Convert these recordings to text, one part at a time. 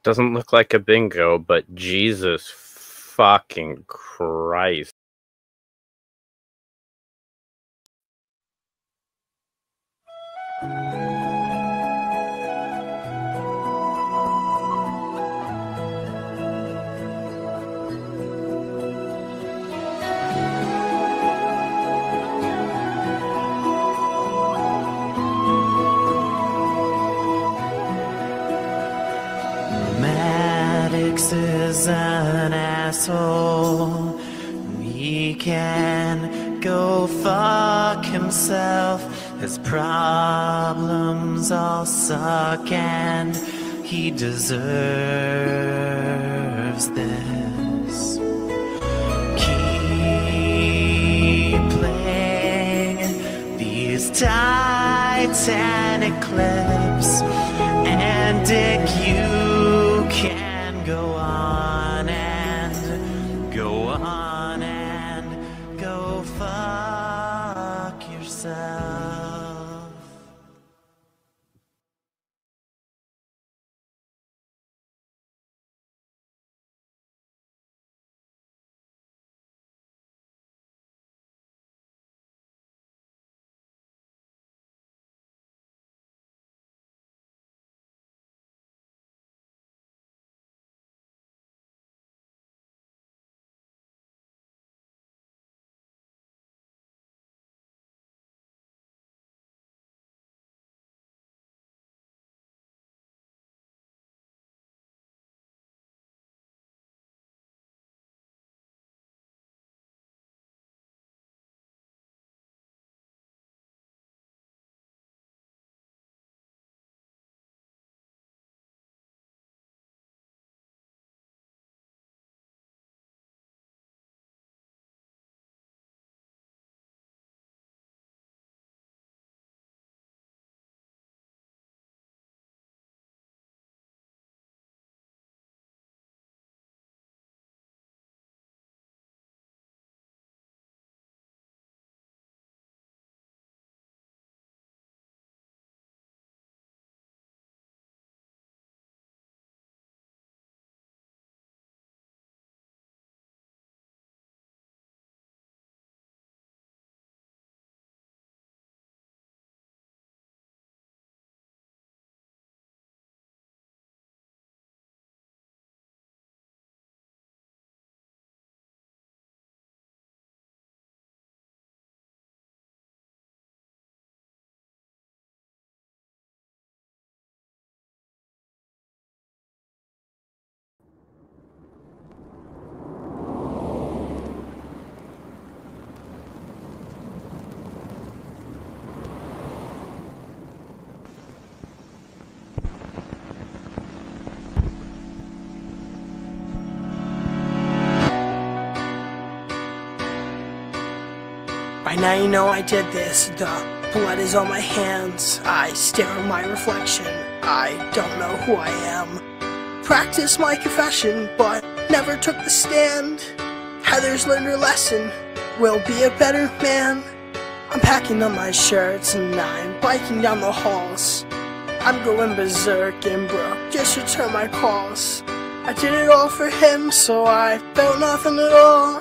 Doesn't look like a bingo, but Jesus fucking Christ. Maddox is an asshole. He can go fuck himself. His problems all suck and he deserves this. Keep playing these Titanic clips, and Dick, you can go on and go on and go fuck yourself. By now you know I did this, the blood is on my hands. I stare at my reflection, I don't know who I am. Practiced my confession, but never took the stand. Heather's learned her lesson, will be a better man. I'm packing up my shirts and I'm biking down the halls. I'm going berserk and broke, just return my calls. I did it all for him, so I felt nothing at all.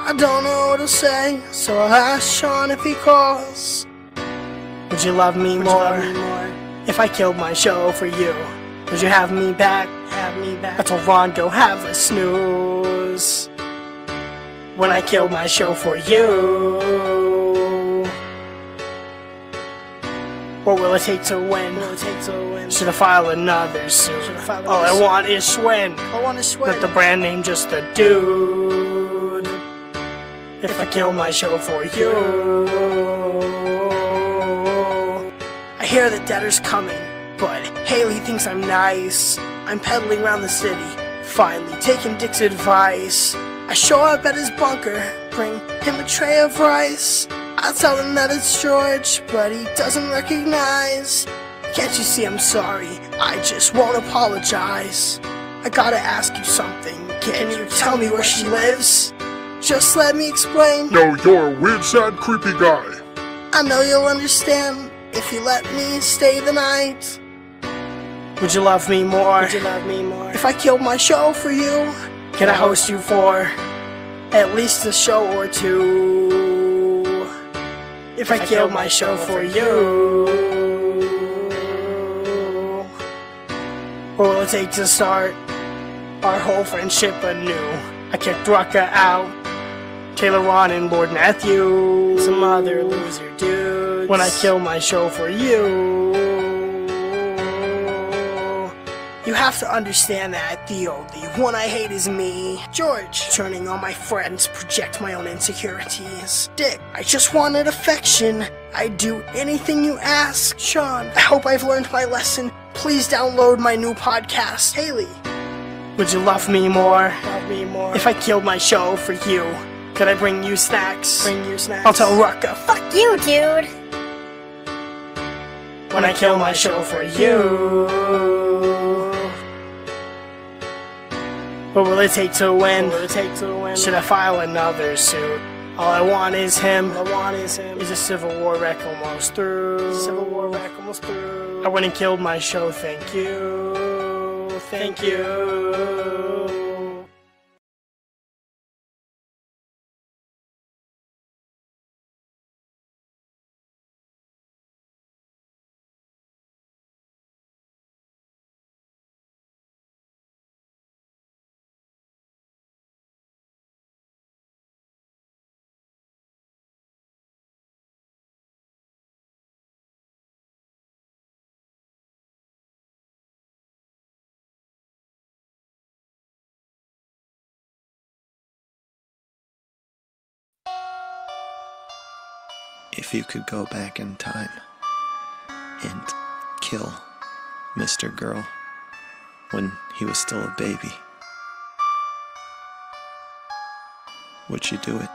I don't know what to say, so I'll ask Sean if he calls. Would you love me more if I killed my show for you? Would you have me back? I told Ron, go have a snooze. When I killed my show for you. What will it take to win? Should I file another suit? All I want is Schwinn. Not the brand name, just the dude. If I kill my show for you. I hear the debtor's coming, but Haley thinks I'm nice. I'm pedaling around the city, finally taking Dick's advice. I show up at his bunker, bring him a tray of rice. I tell him that it's George, but he doesn't recognize. Can't you see I'm sorry? I just won't apologize. I gotta ask you something. Can you tell me where she lives? Just let me explain. No, you're a weird, sad, creepy guy. I know you'll understand if you let me stay the night. Would you love me more? Would you love me more? If I killed my show for you, can I host you for at least a show or two? If I killed my show for you, what will it take to start our whole friendship anew? I kicked Rucka out, Taylor Ron and Lord Matthew, some other loser dudes. When I kill my show for you, you have to understand that the only one I hate is me. George, turning on my friends, project my own insecurities. Dick, I just wanted affection. I'd do anything you ask. Sean, I hope I've learned my lesson. Please download my new podcast. Haley, would you love me more? Love me more. If I killed my show for you, could I bring you snacks? Bring you snacks. I'll tell Rucka, fuck you, dude. When I kill my show for you. What will it take to win? Should I file another suit? All I want is him. Is a civil war wreck almost through? I went and killed my show. Thank you. Thank you. If you could go back in time and kill Mr. Girl when he was still a baby, would you do it?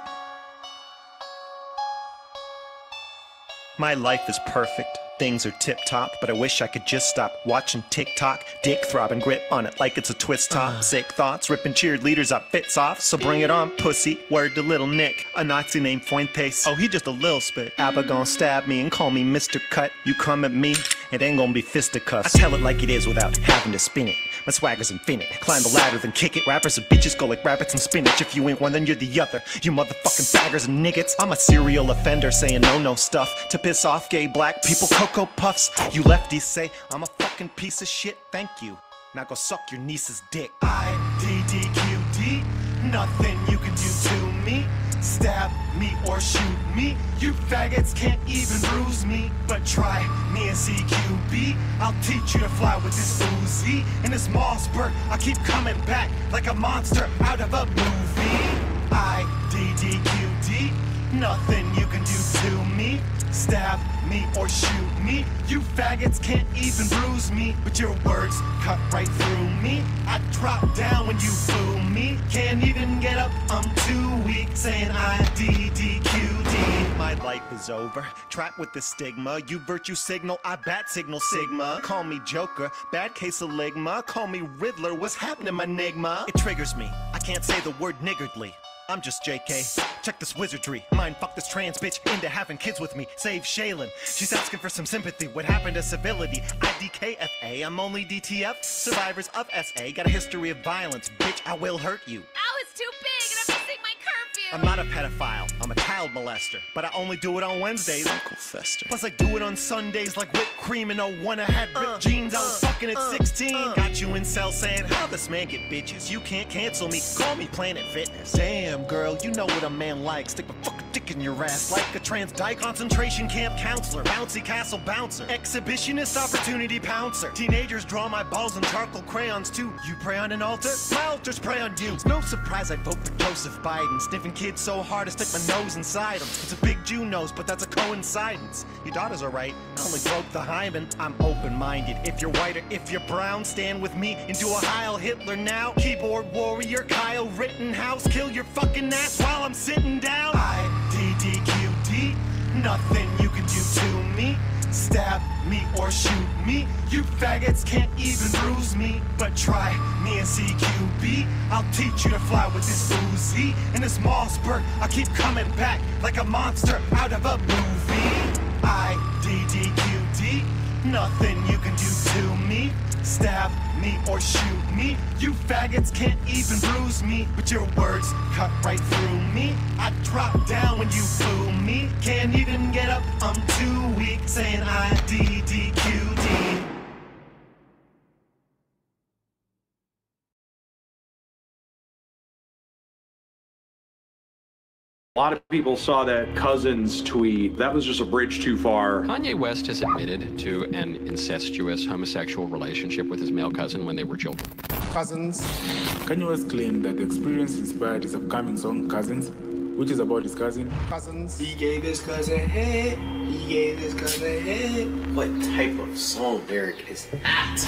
My life is perfect. Things are tip-top, but I wish I could just stop watching TikTok. Dick throb and grip on it like it's a twist top. Sick thoughts, ripping cheerleaders outfits off. So bring it on, pussy. Word to little Nick, a Nazi named Fuentes. Oh, he just a little spit. Abba gon' stab me and call me Mr. Cut. You come at me, it ain't gonna be fisticuffs. I tell it like it is without having to spin it. My swagger's infinite. Climb the ladder, then kick it. Rappers and bitches go like rabbits and spinach. If you ain't one, then you're the other. You motherfucking baggers and niggas. I'm a serial offender saying no stuff to piss off gay black people. Cocoa Puffs. You lefties say I'm a fucking piece of shit. Thank you. Now go suck your niece's dick. IDDQD. Nothing you can do to me. Stab me or shoot me. You faggots can't even bruise me. But try me and CQB. I'll teach you to fly with this Uzi. In this Mossberg, I keep coming back like a monster out of a movie. IDDQD. Nothing you can do to me. Stab me or shoot me. You faggots can't even bruise me. But your words cut right through me. I drop down when you boo me. Can't even get up, I'm too weak. Saying IDDQD. My life is over, trapped with the stigma. You virtue signal, I bat signal Sigma. Call me Joker, bad case of ligma. Call me Riddler, what's happening, my enigma? It triggers me, I can't say the word niggardly. I'm just JK, check this wizardry. Mind fuck this trans bitch into having kids with me. Save Shaylin, she's asking for some sympathy. What happened to civility? IDKFA, I'm only DTF. Survivors of SA, got a history of violence. Bitch, I will hurt you. Ow, it's too big and I'm missing my curfew. I'm not a pedophile, I'm a child molester. But I only do it on Wednesdays. Uncle Fester. Plus I do it on Sundays like whipped cream in 01. I had ripped jeans, I was fucking at 16. Got you in cell saying, how this man get bitches? You can't cancel me, call me Planet Fitness. Damn girl, you know what a man likes. Stick a fucking dick in your ass like a trans dyke. Concentration camp counselor, bouncy castle bouncer, exhibitionist opportunity pouncer. Teenagers draw my balls and charcoal crayons too. You pray on an altar, my altars pray on you. It's no surprise I vote for Joseph Biden. Sniffing kids so hard I stick my nose inside them. It's a big Jew nose, but that's a coincidence. Your daughters are right, I only broke the hymen. I'm open-minded. If you're white or if you're brown, stand with me and do a Heil Hitler now. Keyboard warrior Kyle Rittenhouse, kill your fucking ass while I'm sitting down. IDDQD, nothing you can do to me. Stab me or shoot me. You faggots can't even bruise me. But try me and CQB. I'll teach you to fly with this Uzi. In this Mossberg, I keep coming back like a monster out of a movie. IDDQD, nothing you can do to me. stab me or shoot me. You faggots can't even bruise me, but your words cut right through me. I drop down when you boo me. Can't even get up, I'm too weak. Saying IDDQD. A lot of people saw that Cousins tweet. That was just a bridge too far. Kanye West has admitted to an incestuous homosexual relationship with his male cousin when they were children. Cousins. Kanye West claimed that the experience inspired his upcoming song Cousins, which is about his cousin. Cousins. He gave his cousin head. He gave his cousin head. What type of song lyric is that?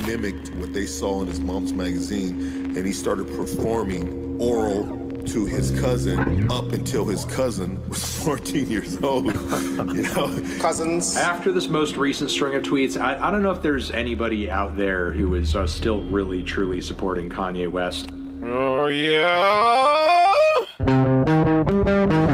They mimicked what they saw in his mom's magazine, and he started performing oral to his cousin up until his cousin was 14 years old. You know? Cousins. After this most recent string of tweets, I don't know if there's anybody out there who is still really, truly supporting Kanye West. Oh, yeah.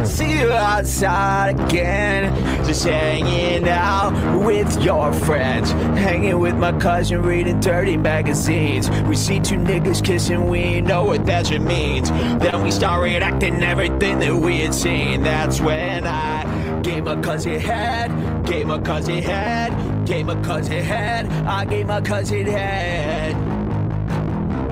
See you outside again, just hanging out with your friends, hanging with my cousin, reading dirty magazines. We see two niggas kissing, we know what that shit means. Then we start reenacting everything that we had seen. That's when I gave my cousin head, gave my cousin head, gave my cousin head, I gave my cousin head.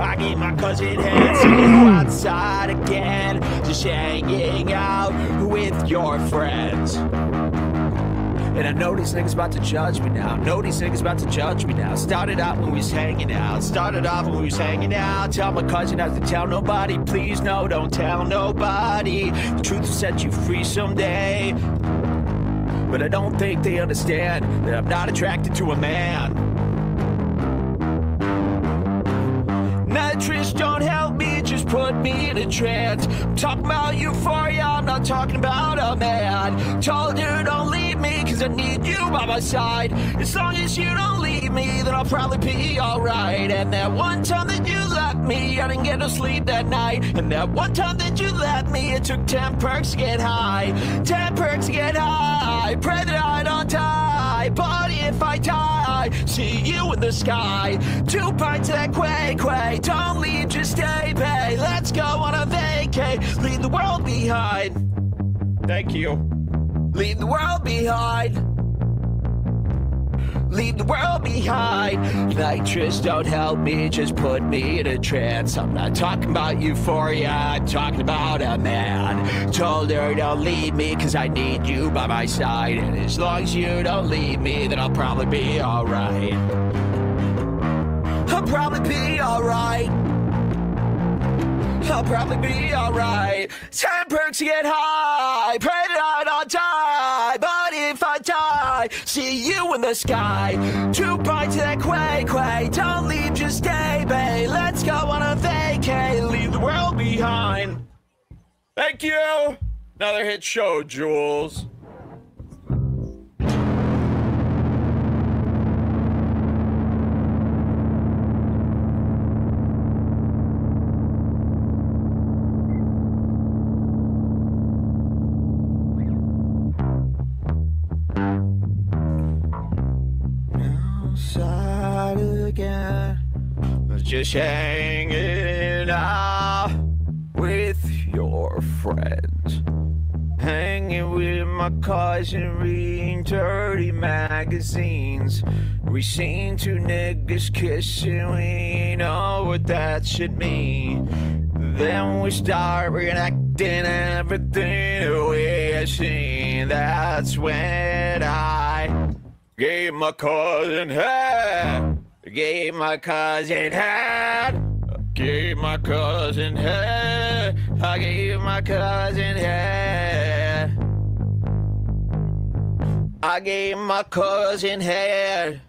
I gave my cousin head, see you outside again, just hanging out with your friends. And I know these niggas about to judge me now, know these niggas about to judge me now. Started out when we was hanging out, started off when we was hanging out. Tell my cousin not to tell nobody, please no, don't tell nobody. The truth will set you free someday. But I don't think they understand that I'm not attracted to a man. Nitrous don't help me, just put me in a trance. I'm talking about euphoria, I'm not talking about a man. Told you don't leave me, cause I need you by my side. As long as you don't leave me, then I'll probably be alright. And that one time that you left me, I didn't get no sleep that night. And that one time that you left me, it took 10 perks to get high. 10 perks to get high, pray that I don't die. But if I die, see you in the sky. 2 pints of that quay. Don't leave, just stay, babe. Let's go on a vacay. Leave the world behind. Thank you. Leave the world behind. Leave the world behind. Nitrous don't help me, just put me in a trance. I'm not talking about euphoria, I'm talking about a man. Told her don't leave me, cause I need you by my side. And as long as you don't leave me, then I'll probably be alright. I'll probably be alright. I'll probably be alright. 10 perks to get high, pray that I don't die. But if I die, see you in the sky. 2 pints of that quay. Don't leave, just stay, babe. Let's go on a vacay. Leave the world behind. Thank you. Another hit show, Jules. Again, just hanging out with your friends, hanging with my cousin, reading dirty magazines. We seen two niggas kissing, we know what that should mean. Then we start reenacting everything that we have seen. That's when I gave my cousin head. Gave my cousin head. Gave my cousin head. I gave my cousin head. I gave my cousin head.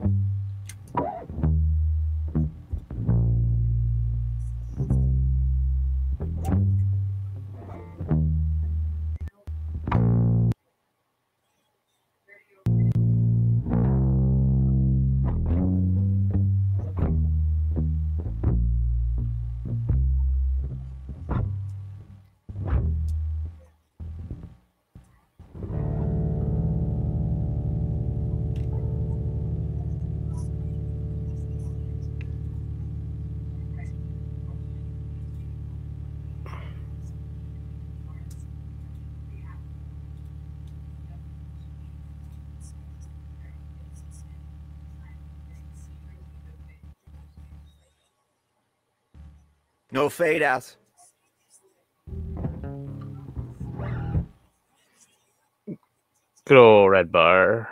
No fade outs. Good old red bar.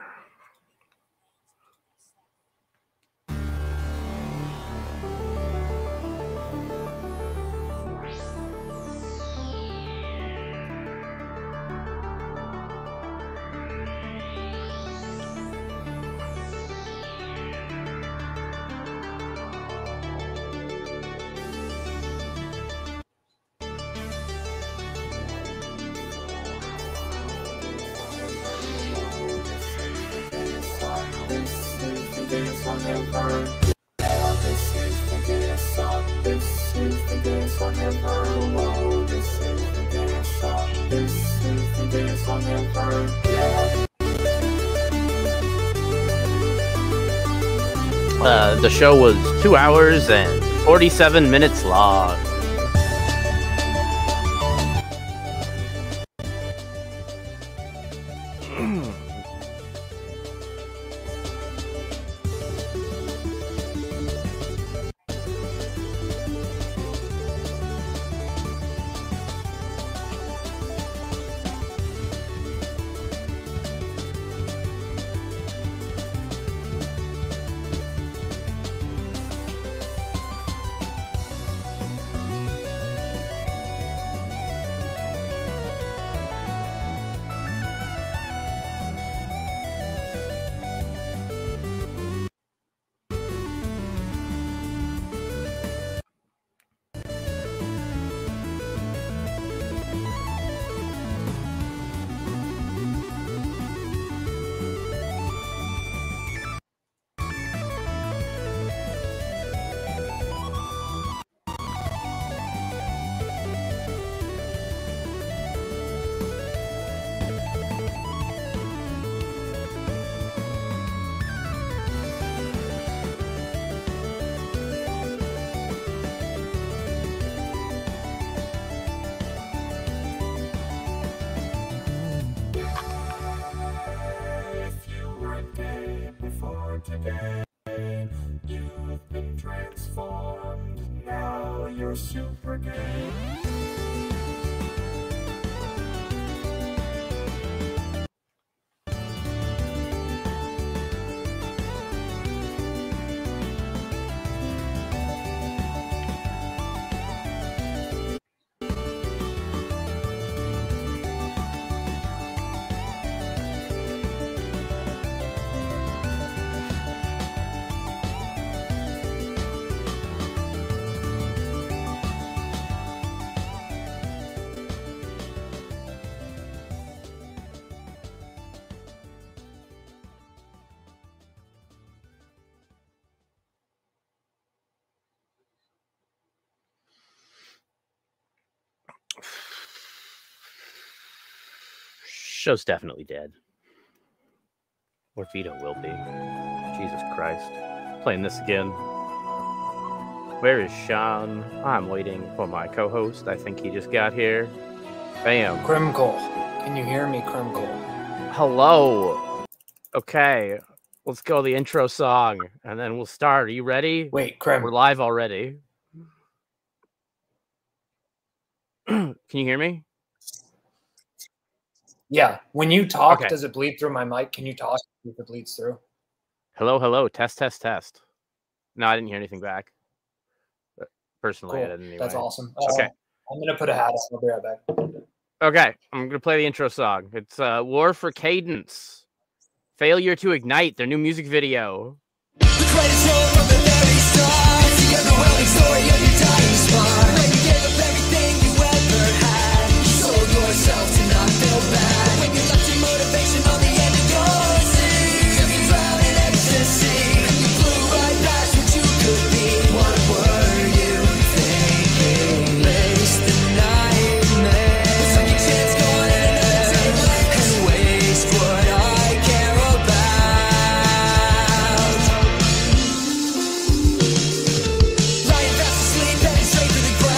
The show was 2 hours and 47 minutes long. Today, you've been transformed. Now you're super gay. Show's definitely dead. Or Vito will be. Jesus Christ. Playing this again. Where is Sean? I'm waiting for my co-host. I think he just got here. Bam. Crimcole. Can you hear me, Crimcole? Hello. Okay. Let's go the intro song, and then we'll start. Are you ready? Wait, Crim. We're live already. Can you hear me? Yeah. When you talk, Okay. does it bleed through my mic? Can you talk if it bleeds through? Hello, hello. Test, test, test. No, I didn't hear anything back. Personally, I Cool. didn't anyway. That's awesome. Okay. I'm going to put a hat on. I'll be right back. Okay. I'm going to play the intro song. It's War for Cadence. Failure to Ignite, their new music video. Lying fast asleep, heading straight to the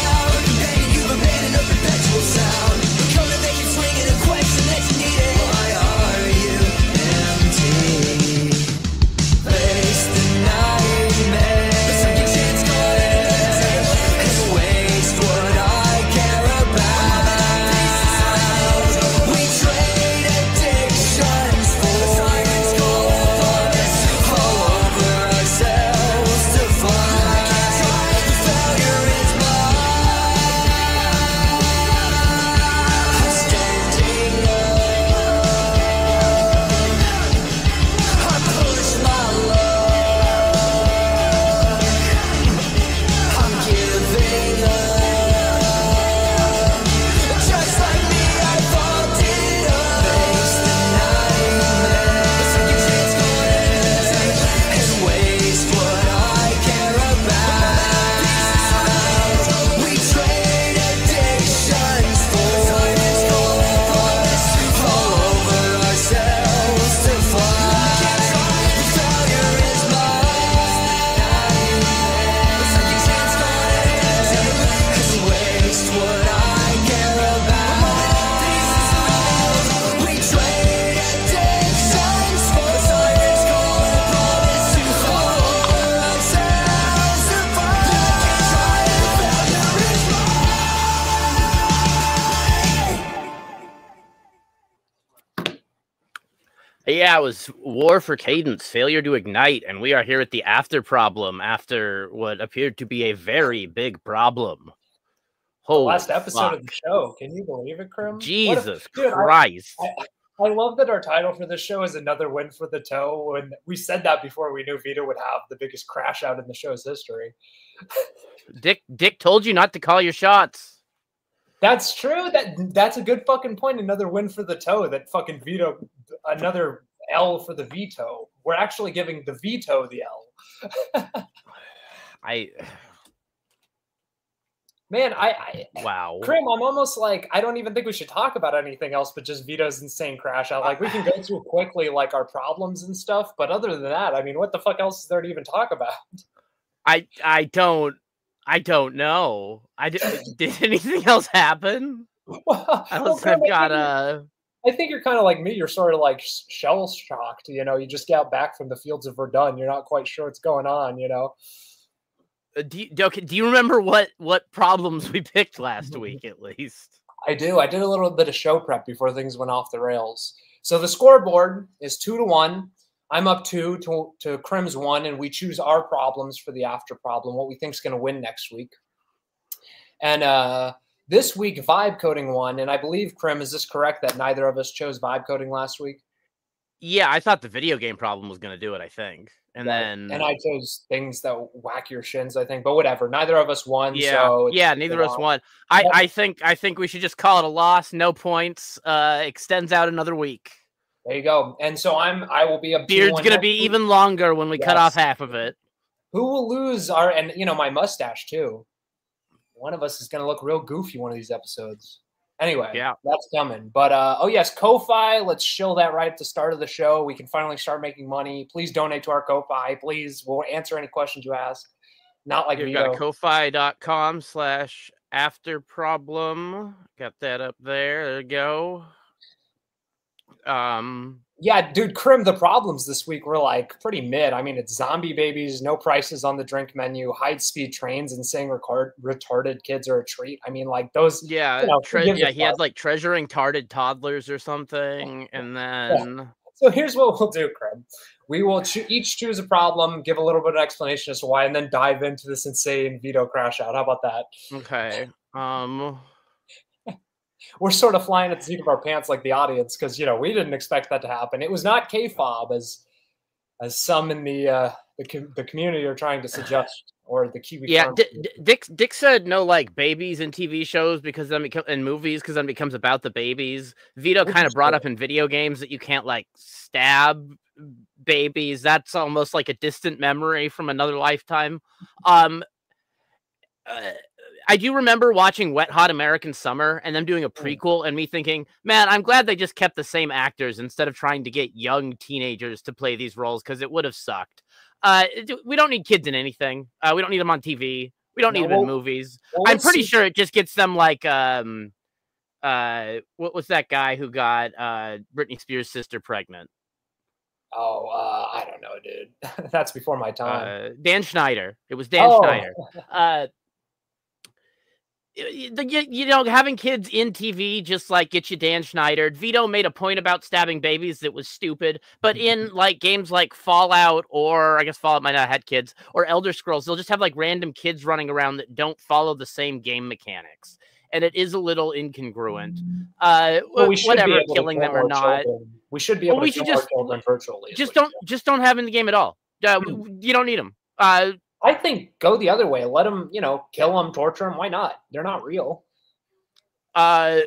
yeah, it was War for Cadence, failure to ignite, and we are here at the after problem after what appeared to be a very big problem. The last episode of the show. Can you believe it, Krim? Jesus Christ. I love that our title for this show is Another Win for the Toe. When we said that before we knew Vito would have the biggest crash out in the show's history. Dick told you not to call your shots. That's true. That's a good fucking point. Another win for the toe. That fucking Vito, another L for the veto. We're actually giving the veto the L. Man, wow. Krim, I'm almost like, I don't even think we should talk about anything else but just Vito's insane crash out. Like, we can go through quickly, like, our problems and stuff, but other than that, I mean, what the fuck else is there to even talk about? I don't know. Did anything else happen? Well, I think you're kind of like me. You're sort of like shell shocked, you know. You just got back from the fields of Verdun. You're not quite sure what's going on, you know. Do you remember what problems we picked last week, at least? I do. I did a little bit of show prep before things went off the rails. So the scoreboard is 2-1. I'm up 2 to Krim's 1, and we choose our problems for the after problem, what we think is going to win next week. And this week, vibe coding won, and I believe, Krim, is this correct that neither of us chose vibe coding last week? Yeah, I thought the video game problem was going to do it, I think. And I chose things that whack your shins, I think, but whatever. Neither of us won. Yeah, so neither of us won. I think we should just call it a loss. No points. Extends out another week. There you go. And so I will be a beard's gonna be even longer when we cut off half of it. Who will lose and my mustache too. One of us is gonna look real goofy one of these episodes. Anyway, yeah, that's coming. But oh yes, Ko-Fi. Let's shill that right at the start of the show. We can finally start making money. Please donate to our Ko-Fi. Please, we'll answer any questions you ask. Not like you got Ko-Fi.com/afterproblem. Got that up there. There you go. Yeah, dude, Krim, the problems this week were like pretty mid. I mean, it's zombie babies, no prices on the drink menu, high-speed trains, and saying retarded kids are a treat. I mean, like those. Yeah, he had like treasuring tarded toddlers or something, and then. Yeah. So here's what we'll do, Krim. We will each choose a problem, give a little bit of explanation as to why, and then dive into this insane Vito crash out. How about that? Okay. We're sort of flying at the seat of our pants like the audience because, we didn't expect that to happen. It was not K-fob as some in the community are trying to suggest, or the Kiwi. Yeah, Dick said no, like babies in TV shows because then in movies because then it becomes about the babies. Vito kind of brought up in video games that you can't like stab babies. That's almost like a distant memory from another lifetime. I do remember watching Wet Hot American Summer and them doing a prequel and me thinking, man, I'm glad they just kept the same actors instead of trying to get young teenagers to play these roles because it would have sucked. We don't need kids in anything. We don't need them on TV. We don't need them in movies. I'm pretty sure it just gets them like, what was that guy who got Britney Spears' sister pregnant? Oh, I don't know, dude. That's before my time. Dan Schneider. It was Dan Schneider. Having kids in TV just like get you Dan Schneider. Vito made a point about stabbing babies that was stupid, but in like games like Fallout, or I guess Fallout might not have had kids, or Elder Scrolls, they'll just have like random kids running around that don't follow the same game mechanics, and it is a little incongruent. Whatever, killing them or not, we should be able to kill our children virtually. Just don't have in the game at all. You don't need them. I think go the other way. Let them, kill them, torture them. Why not? They're not real. 2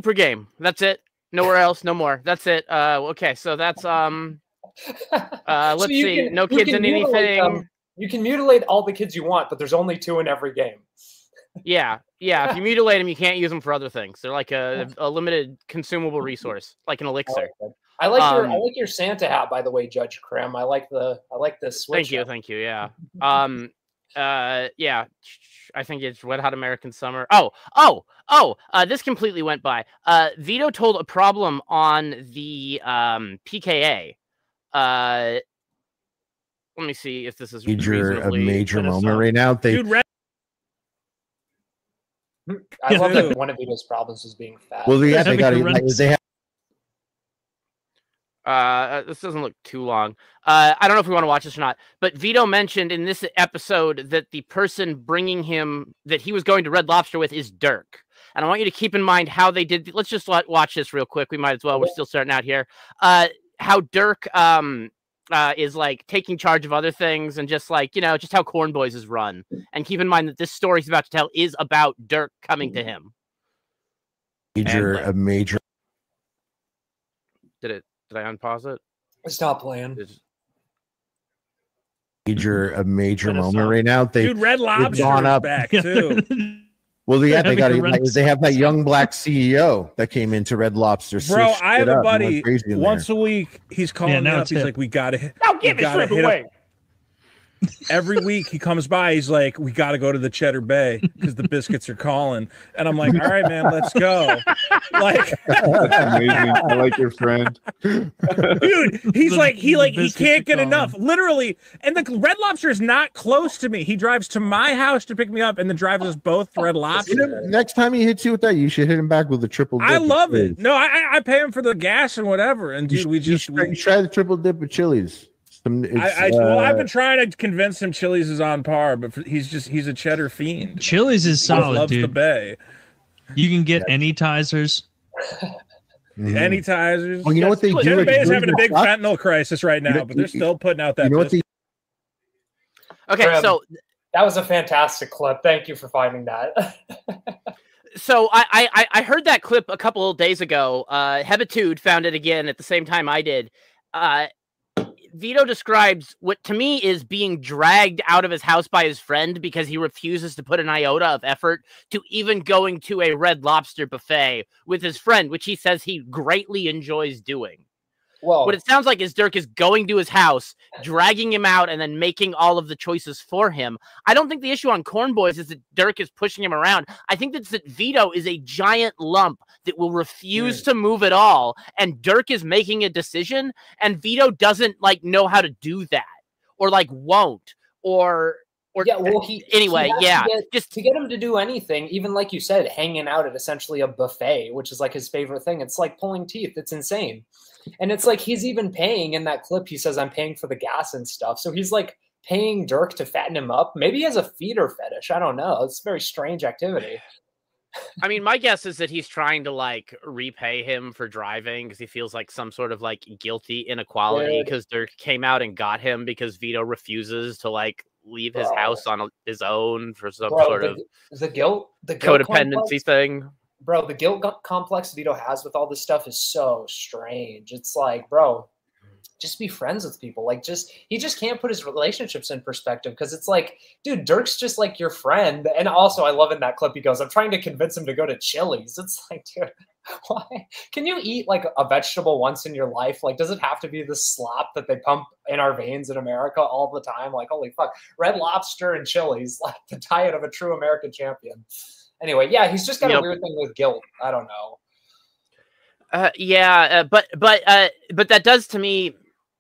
per game. That's it. Nowhere else. No more. That's it. Okay, so that's let's see. No kids in anything. You can mutilate all the kids you want, but there's only 2 in every game. Yeah. If you mutilate them, you can't use them for other things. They're like a limited consumable resource, like an elixir. I like your Santa hat, by the way, Judge Krim. I like the switch. Thank you. Yeah. Yeah. I think it's Wet Hot American Summer. This completely went by. Vito told a problem on the PKA. Let me see if this is a major moment right now. I love that one of Vito's problems is being fat. Well, yeah, they have. This doesn't look too long. I don't know if we want to watch this or not, but Vito mentioned in this episode that the person bringing him that he was going to Red Lobster with is Dirk. And I want you to keep in mind how they did. Let's just watch this real quick. We might as well. We're still starting out here. How Dirk is like taking charge of other things and just like, you know, just how Corn Boys is run. And keep in mind that this story he's about to tell is about Dirk coming to him. A major. Did I unpause it? Stop playing. A major moment right now. Dude, Red Lobster is back too. Well, yeah, they have that young black CEO that came into Red Lobster. Bro, I have a buddy once a week. He's calling me up. He's like, "We got to give it straight away." Every week he comes by, he's like, "We got to go to the Cheddar Bay because the biscuits are calling." And I'm like, "All right, man, let's go." Like, that's amazing. I like your friend, dude. He's he can't get enough, literally. And the Red Lobster is not close to me. He drives to my house to pick me up, and then drives us both to Red Lobster. Next time he hits you with that, you should hit him back with a triple dip. I love it. No, I pay him for the gas and whatever. And dude, we try the triple dip with Chili's. I've been trying to convince him Chili's is on par, but he's a cheddar fiend. Chili's is solid, loves dude. The Bay. You can get any Tizers. Any Tizers. Well, you know what they do? Cheddar Bay is having a big fentanyl crisis right now, but they're still putting out that. You know what Okay, so that was a fantastic clip. Thank you for finding that. So I heard that clip a couple of days ago. Hebitude found it again at the same time I did. Vito describes what to me is being dragged out of his house by his friend because he refuses to put an iota of effort to even going to a Red Lobster buffet with his friend, which he says he greatly enjoys doing. Well, what it sounds like is Dirk is going to his house, dragging him out, and then making all of the choices for him. I don't think the issue on Corn Boys is that Dirk is pushing him around. I think that Vito is a giant lump that will refuse to move at all, and Dirk is making a decision, and Vito doesn't like know how to do that, or like won't, or yeah, well, just to get him to do anything, even like you said, hanging out at essentially a buffet, which is like his favorite thing. It's like pulling teeth. It's insane. And it's like he's even paying in that clip. He says, "I'm paying for the gas and stuff." So he's like paying Dirk to fatten him up. Maybe he has a feeder fetish. I don't know. It's a very strange activity. I mean, my guess is that he's trying to like repay him for driving because he feels like some sort of like guilty inequality because Dirk came out and got him because Vito refuses to like leave his house on his own for some sort of the guilt codependency complex thing. Bro, the guilt complex Vito has with all this stuff is so strange. It's like, bro, just be friends with people. Like, he just can't put his relationships in perspective because it's like, dude, Dirk's just like your friend. And also, I love in that clip, he goes, "I'm trying to convince him to go to Chili's." It's like, dude, why? Can you eat like a vegetable once in your life? Like, does it have to be the slop that they pump in our veins in America all the time? Like, holy fuck, Red Lobster and Chili's, like the diet of a true American champion. Anyway, yeah, he's just got a weird thing with guilt. I don't know. But that does to me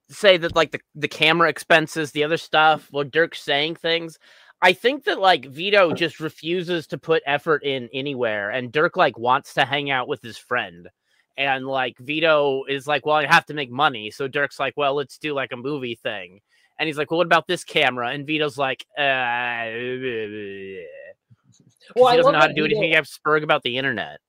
say that like the camera expenses, the other stuff, well, Dirk's saying things. I think that like Vito just refuses to put effort in anywhere, and Dirk like wants to hang out with his friend, and like Vito is like, "Well, I have to make money," so Dirk's like, "Well, let's do like a movie thing," and he's like, "Well, what about this camera?" And Vito's like, Well, he I doesn't love know how that to do anything. He has Spurg about the internet.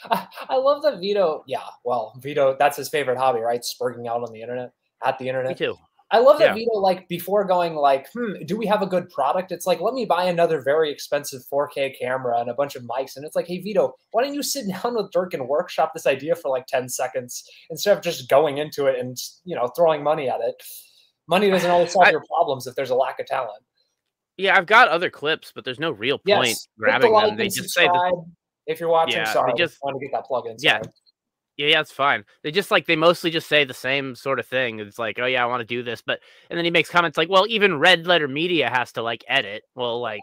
I love that Vito. Yeah, well, Vito, that's his favorite hobby, right? Spurging out on the internet, at the internet. Me too. I love that Vito, like, before going like, do we have a good product? It's like, let me buy another very expensive 4K camera and a bunch of mics. And it's like, hey, Vito, why don't you sit down with Dirk and workshop this idea for like 10 seconds instead of just going into it and, you know, throwing money at it. Money doesn't always solve your problems if there's a lack of talent. Yeah, I've got other clips, but there's no real point grabbing them. They just say that, if you're watching, sorry, they just want to get that plug in. Yeah, it's fine. They mostly just say the same sort of thing. It's like, "Oh yeah, I want to do this," and then he makes comments like, "Well, even Red Letter Media has to like edit." Well, like,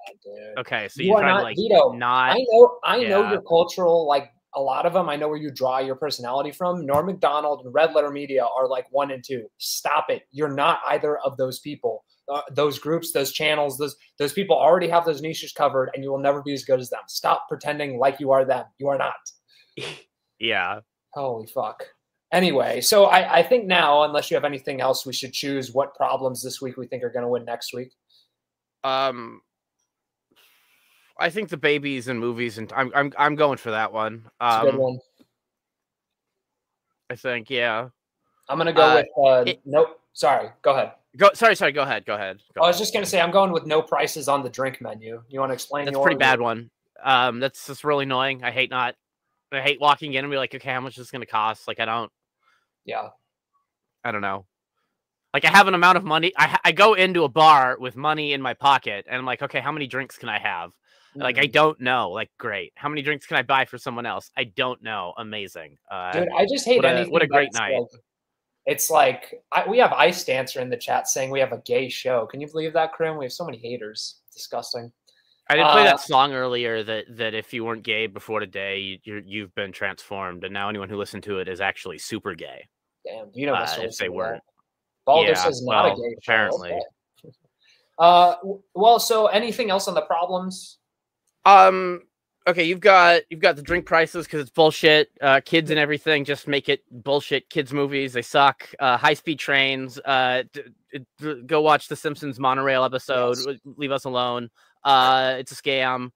okay, so you're trying to like Vito, not. I know your cultural, like a lot of them. I know where you draw your personality from. Norm Macdonald and Red Letter Media are like 1 and 2. Stop it. You're not either of those people. Those groups, those channels, those people already have those niches covered, and you will never be as good as them. Stop pretending like you are them. You are not. Yeah. Holy fuck. Anyway, so I think now, unless you have anything else, we should choose what problems this week we think are going to win next week. I think the babies and movies, and I'm going for that one. It's a good one. I think, yeah. I'm gonna go with nope. Sorry, go ahead. Sorry. Go ahead. I was just gonna say I'm going with no prices on the drink menu. You want to explain? That's a pretty bad one. That's really annoying. I hate walking in and be like, okay, how much is this gonna cost? Like, I don't know. Like, I have an amount of money. I go into a bar with money in my pocket, and I'm like, okay, how many drinks can I have? Like, I don't know. Like, great. How many drinks can I buy for someone else? I don't know. Amazing. Dude, I just hate anything. What a great night. It's like we have Ice Dancer in the chat saying we have a gay show. Can you believe that, Krim? We have so many haters. Disgusting. I did play that song earlier that if you weren't gay before today, you've been transformed, and now anyone who listened to it is actually super gay. Damn, you know if they weren't. Baldus is not a gay apparently. Show. Well, so anything else on the problems? Okay, you've got the drink prices because it's bullshit. Kids and everything, just make it bullshit. Kids movies, they suck. High-speed trains. Go watch the Simpsons monorail episode. Yes. Leave us alone. It's a scam.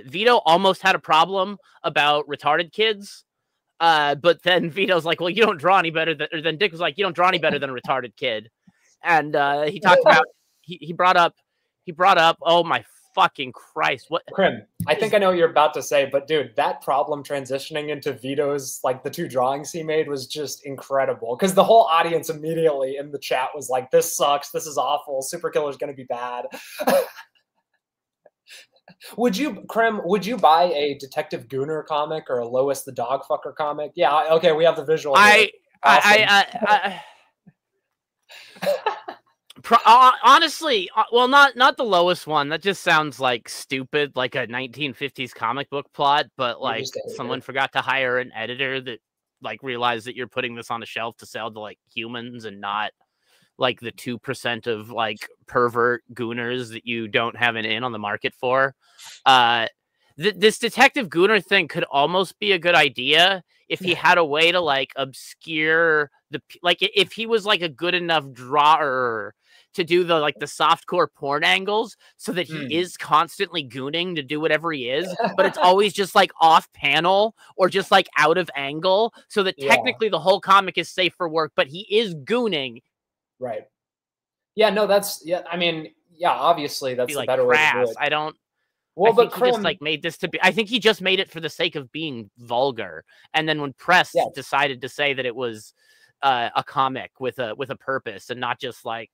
Vito almost had a problem about retarded kids. But then Vito's like, well, you don't draw any better than, or then Dick was like, you don't draw any better than a retarded kid. And he talked about, he brought up, oh my fucking Christ. What? Krim, I think I know what you're about to say, but dude, that problem transitioning into Vito's, like the two drawings he made was just incredible. Because the whole audience immediately in the chat was like, this sucks. This is awful. Super Killer's going to be bad. Would you buy a Detective Gooner comic or a Lois the Dog Fucker comic? Yeah, okay, we have the visual. Honestly, well, not the lowest one. That just sounds like stupid, like a 1950s comic book plot. But like someone forgot to hire an editor that like realized that you're putting this on a shelf to sell to like humans and not like the 2% of like pervert gooners that you don't have an in on the market for. This Detective Gooner thing could almost be a good idea if he had a way to like obscure if he was like a good enough drawer to do the like the softcore porn angles so that he is constantly gooning to do whatever he is, but it's always just like off panel or just like out of angle so that technically the whole comic is safe for work, but he is gooning. Right. Yeah, no, I mean, obviously that's the better crass. way to do it. I don't. Well, I think he just like made this to be. I think he just made it for the sake of being vulgar, and then when pressed, decided to say that it was a comic with a purpose and not just like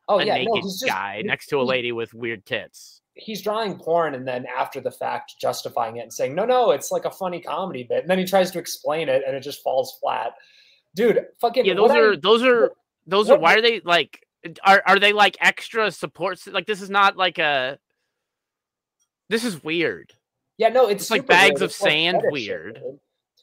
a naked guy next to a lady with weird tits. He's drawing porn and then after the fact justifying it and saying no, it's like a funny comedy bit, and then he tries to explain it and it just falls flat. Dude, fucking those are. Why are they like? Are they like extra supports? Like this is not like a. This is weird. Yeah, no, it's like bags of sand weird. Shit.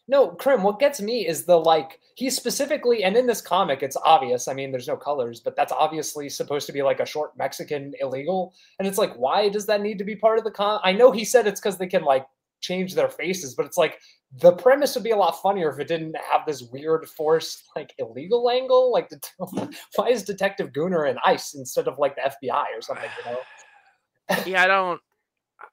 No, Krim, what gets me is the like he's specifically, and in this comic it's obvious. I mean, there's no colors, but that's obviously supposed to be like a short Mexican illegal, and it's like, why does that need to be part of the I know he said it's because they can like change their faces, but it's like the premise would be a lot funnier if it didn't have this weird forced like illegal angle. Like, why is Detective Gooner in ICE instead of like the FBI or something? You know? Yeah,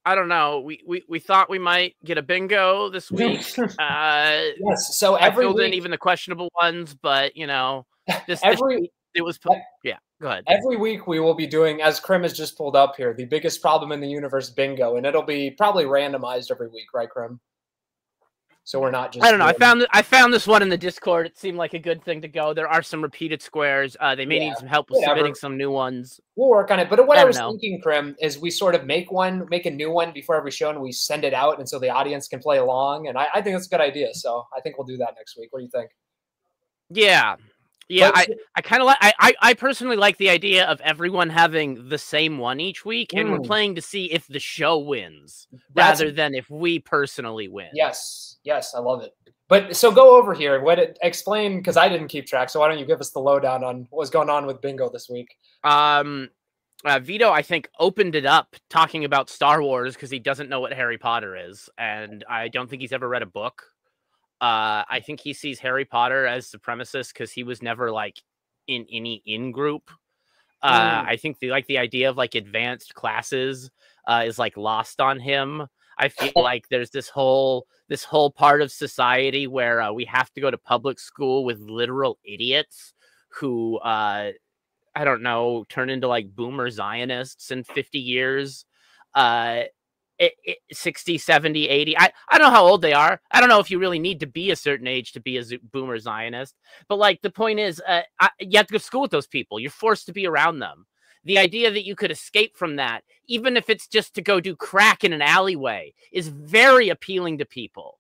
I don't know. We thought we might get a bingo this week. Yes. So I filled in even the questionable ones, but you know, it was. Yeah. Go ahead. Every week we will be doing, as Krim has just pulled up here, the biggest problem in the universe bingo, and it'll be probably randomized every week, right, Krim? So we're not just. I don't know. I found this one in the Discord. It seemed like a good thing to go. There are some repeated squares. They may need some help with submitting some new ones. We'll work on it. But what I was thinking, Krim, is we sort of make a new one before every show, and we send it out, and so the audience can play along. And I think that's a good idea. So I think we'll do that next week. What do you think? Yeah. Yeah, I kind of like. I personally like the idea of everyone having the same one each week, and we're playing to see if the show wins rather than if we personally win. Yes, I love it. But so go over here. Explain, because I didn't keep track. So why don't you give us the lowdown on what was going on with bingo this week? Vito, I think, opened it up talking about Star Wars because he doesn't know what Harry Potter is, and I don't think he's ever read a book. I think he sees Harry Potter as supremacist because he was never like in any in-group. I think the idea of like advanced classes is like lost on him. I feel like there's this whole part of society where we have to go to public school with literal idiots who I don't know, turn into like boomer Zionists in 50 years. 60, 70, 80. I don't know how old they are. I don't know if you really need to be a certain age to be a boomer Zionist. But like the point is, you have to go to school with those people. You're forced to be around them. The idea that you could escape from that, even if it's just to go do crack in an alleyway, is very appealing to people.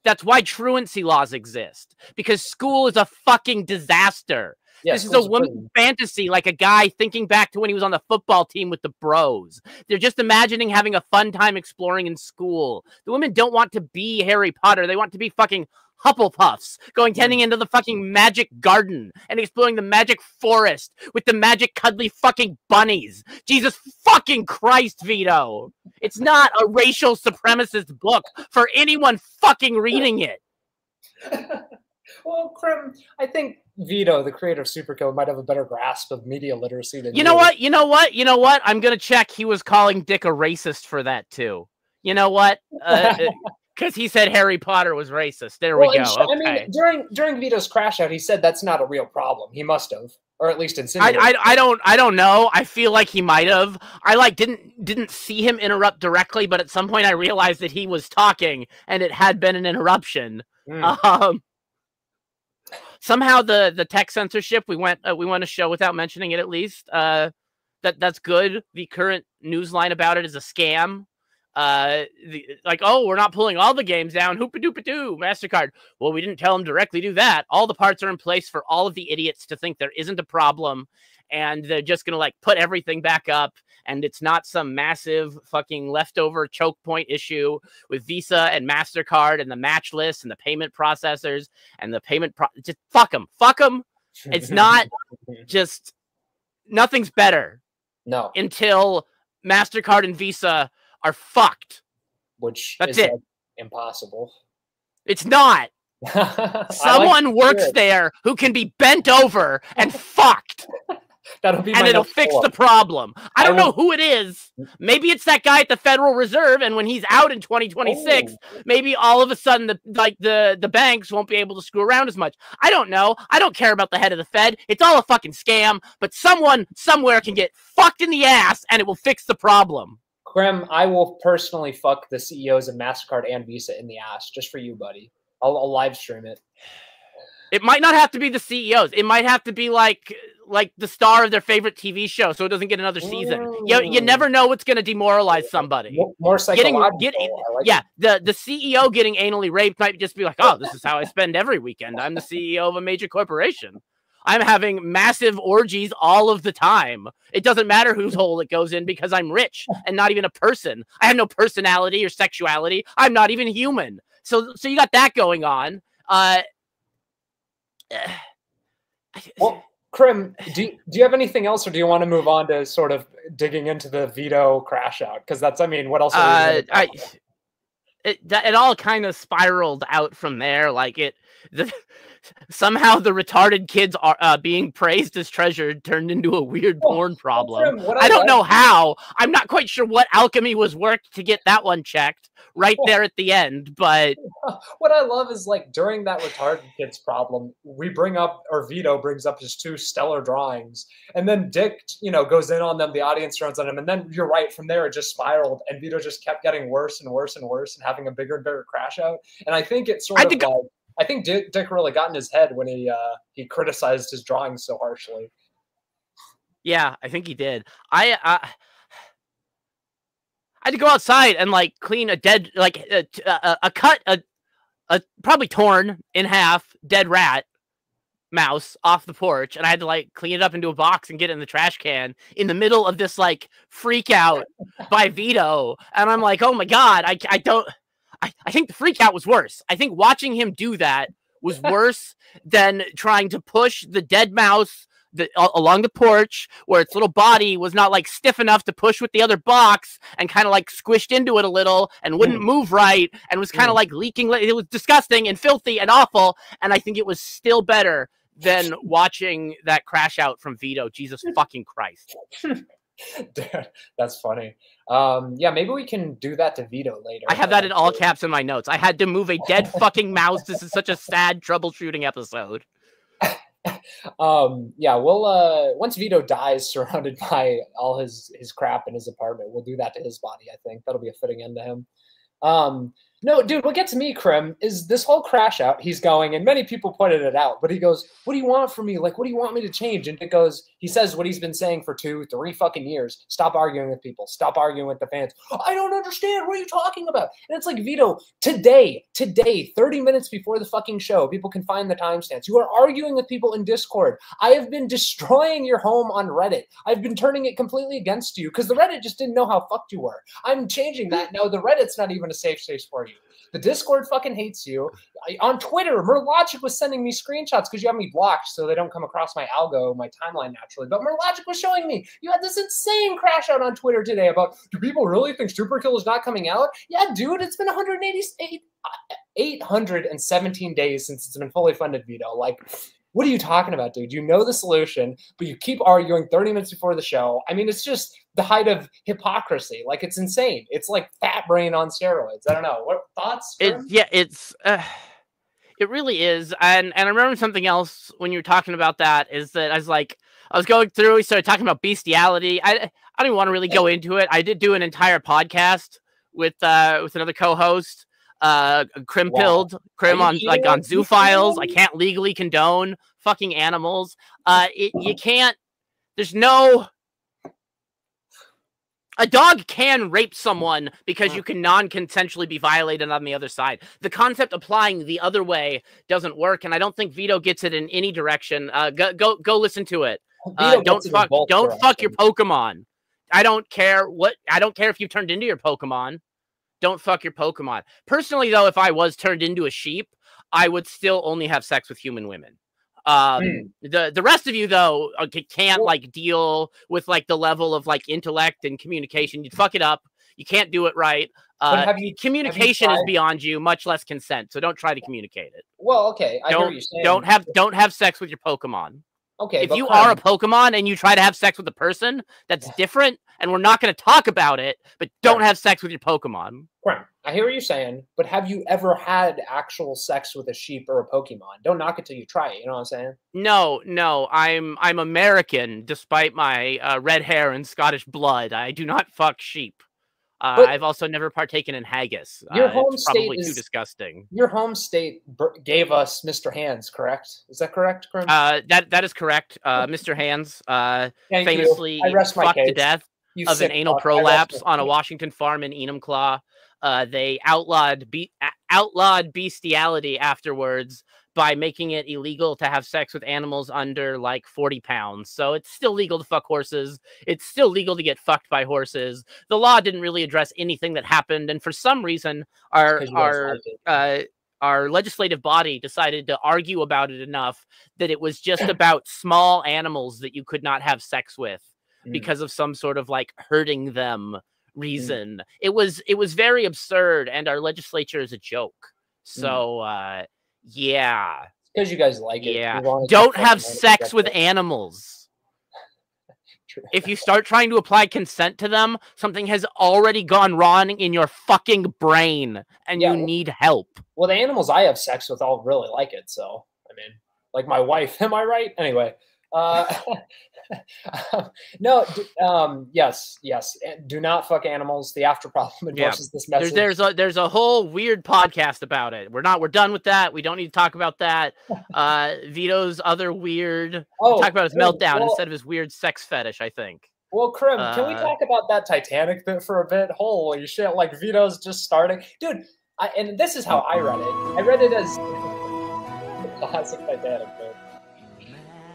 That's why truancy laws exist, because school is a fucking disaster. Yeah, this is a woman's fantasy, like a guy thinking back to when he was on the football team with the bros. They're just imagining having a fun time exploring in school. The women don't want to be Harry Potter. They want to be fucking Hufflepuffs, tending into the fucking magic garden and exploring the magic forest with the magic cuddly fucking bunnies. Jesus fucking Christ, Vito. It's not a racial supremacist book for anyone fucking reading it. Well, Krim, I think Vito, the creator of Superkill, might have a better grasp of media literacy than you. Know what? I'm going to check. He was calling Dick a racist for that, too. You know what? Because he said Harry Potter was racist. There we go. Okay. I mean, during Vito's crash out, he said that's not a real problem. He must have, or at least insinuated. I don't know. I feel like he might have. I didn't see him interrupt directly, but at some point I realized that he was talking and it had been an interruption. Somehow the tech censorship, we went a show without mentioning it, at least. That's good. The current news line about it is a scam. We're not pulling all the games down. Hoopa-doopa-doo, MasterCard. Well, we didn't tell them directly do that. All the parts are in place for all of the idiots to think there isn't a problem, and they're just going to put everything back up, and it's not some massive fucking leftover choke point issue with Visa and MasterCard and the match list and the payment processors and the payment just fuck them. It's not just nothing's better. No. Until MasterCard and Visa are fucked. Which that's is it. Impossible. It's not. Someone works there who can be bent over and fucked. That'll be and it'll fix the problem. I don't know who it is. Maybe it's that guy at the Federal Reserve, and when he's out in 2026, maybe all of a sudden the banks won't be able to screw around as much. I don't know. I don't care about the head of the Fed. It's all a fucking scam, but someone somewhere can get fucked in the ass and it will fix the problem. Krim, I will personally fuck the CEOs of MasterCard and Visa in the ass just for you, buddy. I'll live stream it. It might not have to be the CEOs. It might have to be like the star of their favorite TV show, so it doesn't get another season. You never know what's going to demoralize somebody. More psychological. The CEO getting anally raped might just be like, oh, this is how I spend every weekend. I'm the CEO of a major corporation. I'm having massive orgies all of the time. It doesn't matter whose hole it goes in because I'm rich and not even a person. I have no personality or sexuality. I'm not even human. So you got that going on. Well, Krim, do you have anything else, or do you want to move on to sort of digging into the Vito crash out? Because that's, I mean, what else? It all kind of spiraled out from there. Somehow the retarded kids are being praised as treasure turned into a weird porn problem. I don't know how. I'm not quite sure what alchemy was worked to get that one checked right there at the end. But what I love is during that retarded kids problem, we bring up, or Vito brings up, his two stellar drawings, and then Dick, goes in on them. The audience runs on him, and then you're right. From there, it just spiraled, and Vito just kept getting worse and worse and worse, and having a bigger and bigger crash out. And I think it's sort of I think Dick really got in his head when he criticized his drawings so harshly. Yeah, I think he did. I had to go outside and clean a dead, a probably torn in half dead rat mouse off the porch, and I had to clean it up into a box and get it in the trash can in the middle of this freak out by Vito. And I'm like, oh my God, I think the freak out was worse. I think watching him do that was worse than trying to push the dead mouse along the porch where its little body was not like stiff enough to push with the other box and kind of like squished into it a little and wouldn't move right and was kind of like leaking. It was disgusting and filthy and awful. And I think it was still better than watching that crash out from Vito. Jesus fucking Christ. Dude, that's funny. Yeah, maybe we can do that to Vito later. I have that in all caps in my notes. I had to move a dead fucking mouse. This is such a sad troubleshooting episode. Yeah, we'll once Vito dies surrounded by all his crap in his apartment, we'll do that to his body. I think that'll be a fitting end to him. No, dude, what gets me, Krim, is this whole crash out. He's going, and many people pointed it out, but he goes, what do you want from me? Like, what do you want me to change? And it goes, he says what he's been saying for 2-3 fucking years. Stop arguing with people. Stop arguing with the fans. I don't understand. What are you talking about? And it's like, Vito, today, 30 minutes before the fucking show, people can find the timestamps. You are arguing with people in Discord. I have been destroying your home on Reddit. I've been turning it completely against you because the Reddit just didn't know how fucked you were. I'm changing that. Now the Reddit's not even a safe space for you. The Discord fucking hates you. On Twitter, Merlogic was sending me screenshots because you have me blocked so they don't come across my algo, my timeline naturally. But Merlogic was showing me you had this insane crash out on Twitter today about, do people really think Superkill is not coming out? Yeah, dude, it's been 817 days since it's been fully funded, Vito. Like, what are you talking about, dude? You know the solution, but you keep arguing 30 minutes before the show. I mean, it's just the height of hypocrisy. Like, it's insane. It's like fat brain on steroids. I don't know. What thoughts? It really is. And I remember something else when you were talking about that is that I was going through, we started talking about bestiality. I don't even want to really go into it. I did do an entire podcast with another co-host. Krim on Zoo Files. I can't legally condone fucking animals. You can't. There's no. A dog can rape someone because you can non-consensually be violated on the other side. The concept applying the other way doesn't work, and I don't think Vito gets it in any direction. Go listen to it. Don't fuck your Pokemon. I don't care if you turned into your Pokemon. Don't fuck your Pokemon. Personally, though, if I was turned into a sheep, I would still only have sex with human women. The rest of you, though, can't like deal with like the level of like intellect and communication. You'd fuck it up. You can't do it right. Communication is beyond you, much less consent. So don't try to communicate it. Well, okay, I hear what you're saying. Don't have sex with your Pokemon. Okay, if you are a Pokemon and you try to have sex with a person, that's different, and we're not going to talk about it, but don't have sex with your Pokemon. Right. I hear what you're saying, but have you ever had actual sex with a sheep or a Pokemon? Don't knock it till you try it, you know what I'm saying? No, I'm American, despite my red hair and Scottish blood. I do not fuck sheep. I've also never partaken in haggis. Your home it's state probably is too disgusting. Your home state gave us Mr. Hands, correct? Is that correct, Grim? That is correct. Mr. Hands famously fucked to death of an anal prolapse on a Washington farm in Enumclaw. They outlawed bestiality afterwards by making it illegal to have sex with animals under like 40 pounds. So it's still legal to fuck horses. It's still legal to get fucked by horses. The law didn't really address anything that happened. And for some reason, our legislative body decided to argue about it enough that it was just about small animals that you could not have sex with because of some sort of like hurting them reason. It was very absurd, and our legislature is a joke. So yeah, because you guys like it. Yeah, don't have sex with animals. If you start trying to apply consent to them, something has already gone wrong in your fucking brain, and you need help. Well, the animals I have sex with all really like it, so I mean, like my wife. Am I right? Anyway. No, yes. Do not fuck animals. The After Problem endorses this message. There's a whole weird podcast about it. We're done with that. We don't need to talk about that. Vito's other weird. Talk about his meltdown instead of his weird sex fetish, I think. Well, Krim, can we talk about that Titanic bit for a bit? Holy shit! Like Vito's just starting, dude. And this is how I read it. I read it as the classic Titanic bit.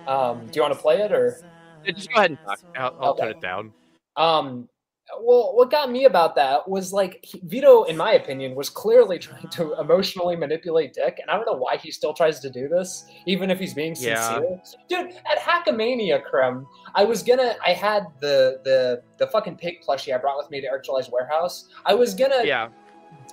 Do you want to play it or? Just go ahead and talk. I'll turn it down. Well, what got me about that was like Vito, in my opinion, was clearly trying to emotionally manipulate Dick, and I don't know why he still tries to do this, even if he's being sincere. Dude, at Hackamania, Krem, I had the fucking pig plushie I brought with me to Eric July's warehouse. I was gonna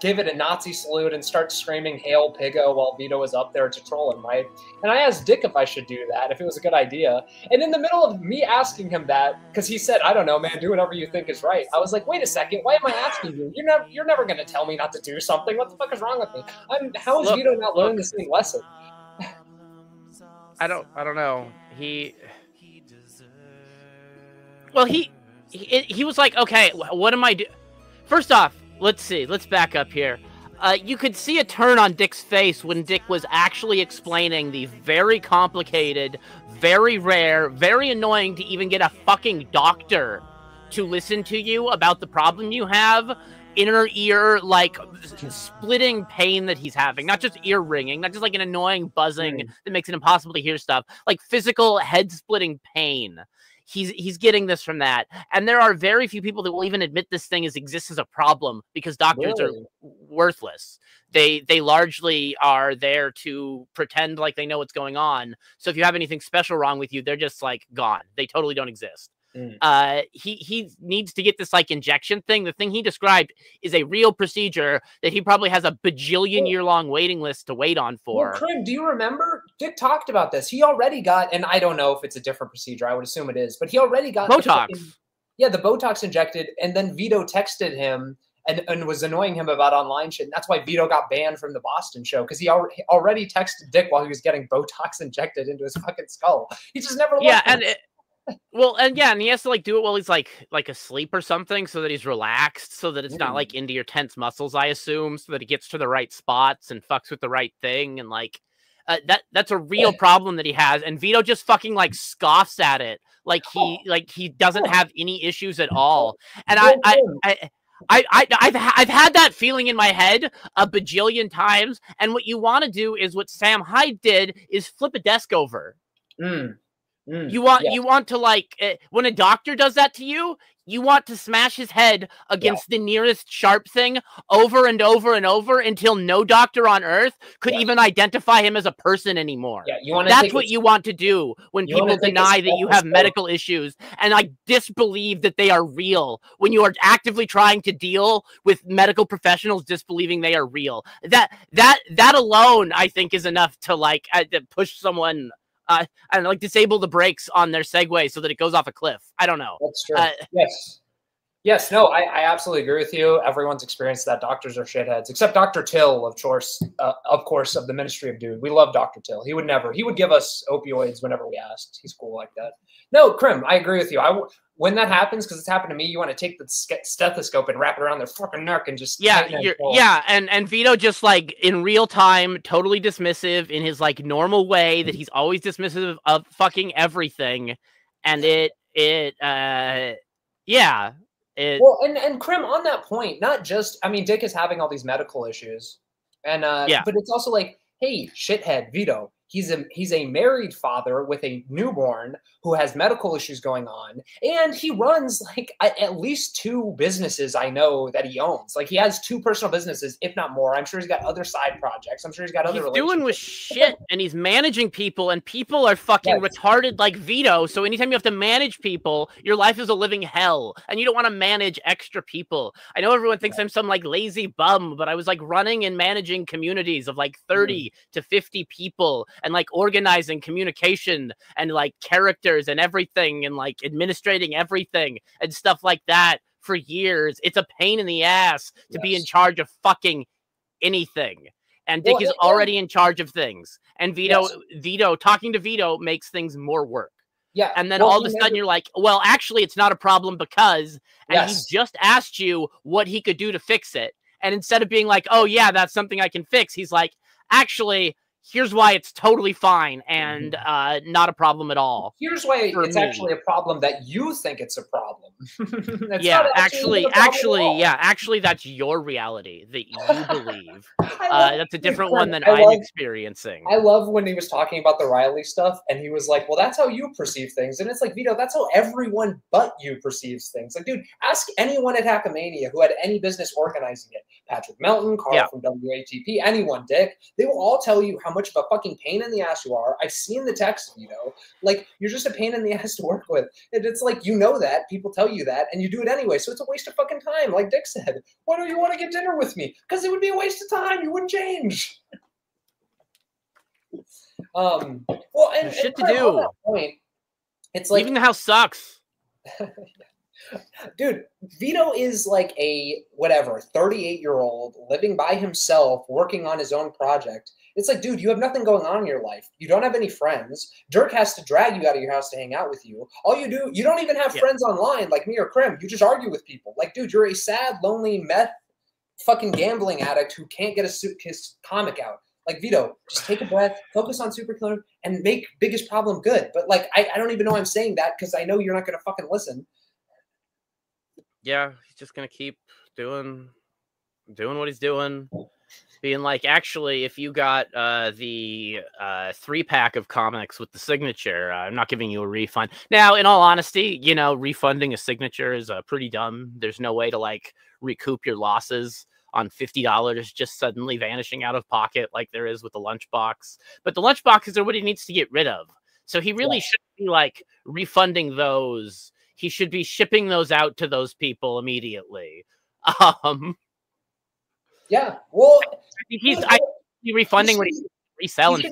give it a Nazi salute and start screaming "Hail Piggo" while Vito was up there to troll him, right? And I asked Dick if I should do that, if it was a good idea. And in the middle of me asking him that, because he said, "I don't know, man, do whatever you think is right," I was like, "Wait a second, why am I asking you? You're never going to tell me not to do something. What the fuck is wrong with me? How is Vito not learning the same lesson?" I don't know. He was like, okay, what am I doing? First off, let's see. Let's back up here. You could see a turn on Dick's face when Dick was actually explaining the very complicated, very rare, very annoying to even get a fucking doctor to listen to you about the problem you have. Inner ear, like, splitting pain that he's having. Not just ear ringing, not just like an annoying buzzing that makes it impossible to hear stuff. Like physical head-splitting pain. He's getting this from that. And there are very few people that will even admit this thing exists as a problem because doctors are worthless. They largely are there to pretend like they know what's going on. So if you have anything special wrong with you, they're just like gone. They totally don't exist. He needs to get this like injection thing. The thing he described is a real procedure that he probably has a bajillion year-long waiting list to wait on for. Well, Krim, do you remember? Dick talked about this. He already got, and I don't know if it's a different procedure. I would assume it is, but he already got Botox. The Botox injected, and then Vito texted him and was annoying him about online shit. And that's why Vito got banned from the Boston show, because he already texted Dick while he was getting Botox injected into his fucking skull. He just never and he has to like do it while he's like asleep or something, so that he's relaxed, so that it's not like into your tense muscles, I assume, so that he gets to the right spots and fucks with the right thing, and like that's a real problem that he has, and Vito just fucking like scoffs at it, like he doesn't have any issues at all, and I've had that feeling in my head a bajillion times, and what you want to do is what Sam Hyde did, is flip a desk over. You want to like when a doctor does that to you, you want to smash his head against the nearest sharp thing over and over and over until no doctor on earth could even identify him as a person anymore. That's what you want to do when people deny that you have medical issues and like disbelieve that they are real, when you are actively trying to deal with medical professionals disbelieving they are real. That alone, I think, is enough to like to push someone. And like disable the brakes on their Segway so that it goes off a cliff. I don't know. That's true. Yes. No, I absolutely agree with you. Everyone's experienced that. Doctors are shitheads, except Dr. Till, of course, of the Ministry of Dude. We love Dr. Till. He would give us opioids whenever we asked. He's cool like that. No, Krim, I agree with you. When that happens, because it's happened to me, you want to take the stethoscope and wrap it around their fucking neck and just and Vito just like in real time, totally dismissive in his like normal way that he's always dismissive of fucking everything, and well, and Krim, on that point, not just, I mean, Dick is having all these medical issues, and but it's also like, hey, shithead, Vito. He's a married father with a newborn who has medical issues going on, and he runs like at least 2 businesses I know that he owns. Like he has 2 personal businesses, if not more. I'm sure he's got other side projects. I'm sure he's got other relationships. He's doing with shit, and he's managing people, and people are fucking retarded like Vito. So anytime you have to manage people, your life is a living hell, and you don't want to manage extra people. I know everyone thinks I'm some like lazy bum, but I was like running and managing communities of like 30 to 50 people. And like organizing communication and like characters and everything and like administrating everything and stuff like that for years. It's a pain in the ass to be in charge of fucking anything. And Dick is already in charge of things. And talking to Vito makes things more work. Yeah. And then all of a sudden you're like, well, actually it's not a problem because, and he just asked you what he could do to fix it. And instead of being like, oh yeah, that's something I can fix, he's like, actually, here's why it's totally fine and not a problem at all. Here's why it's actually a problem that you think it's a problem. It's Yeah, not actually, the problem at all. actually, that's your reality that you believe. love- That's a Dude, different Krim, one than I I'm love- experiencing. I love when he was talking about the Riley stuff, and he was like, "Well, that's how you perceive things," and it's like, Vito, that's how everyone but you perceives things. Like, dude, ask anyone at Hackmania who had any business organizing it. Patrick Melton, Carl from WATP, anyone, Dick. They will all tell you how much of a fucking pain in the ass you are. I've seen the text, Vito. Like, you're just a pain in the ass to work with. And it's like, you know that, people tell you that, and you do it anyway, so it's a waste of fucking time. Like Dick said, why do you want to get dinner with me? Because it would be a waste of time. You wouldn't change. Well, and There's shit to Krim, on do. that point, it's like Leaving the house sucks. Dude, Vito is like a whatever 38-year-old living by himself, working on his own project. It's like, dude, you have nothing going on in your life. You don't have any friends. Dirk has to drag you out of your house to hang out with you. All you do, you don't even have friends online like me or Krim. You just argue with people. Like, dude, you're a sad, lonely, meth fucking gambling addict who can't get his comic out. Like, Vito, just take a breath, focus on Super Killer, and make Biggest Problem good. But, like, I don't even know I'm saying that because I know you're not going to fucking listen. Yeah, he's just gonna keep doing what he's doing. Being like, actually, if you got the 3-pack of comics with the signature, I'm not giving you a refund. Now, in all honesty, you know, refunding a signature is pretty dumb. There's no way to like recoup your losses on $50 just suddenly vanishing out of pocket like there is with the lunchbox. But the lunchboxes are what he needs to get rid of. So he really shouldn't be like refunding those. He should be shipping those out to those people immediately. Yeah, well, he's refunding what he's reselling.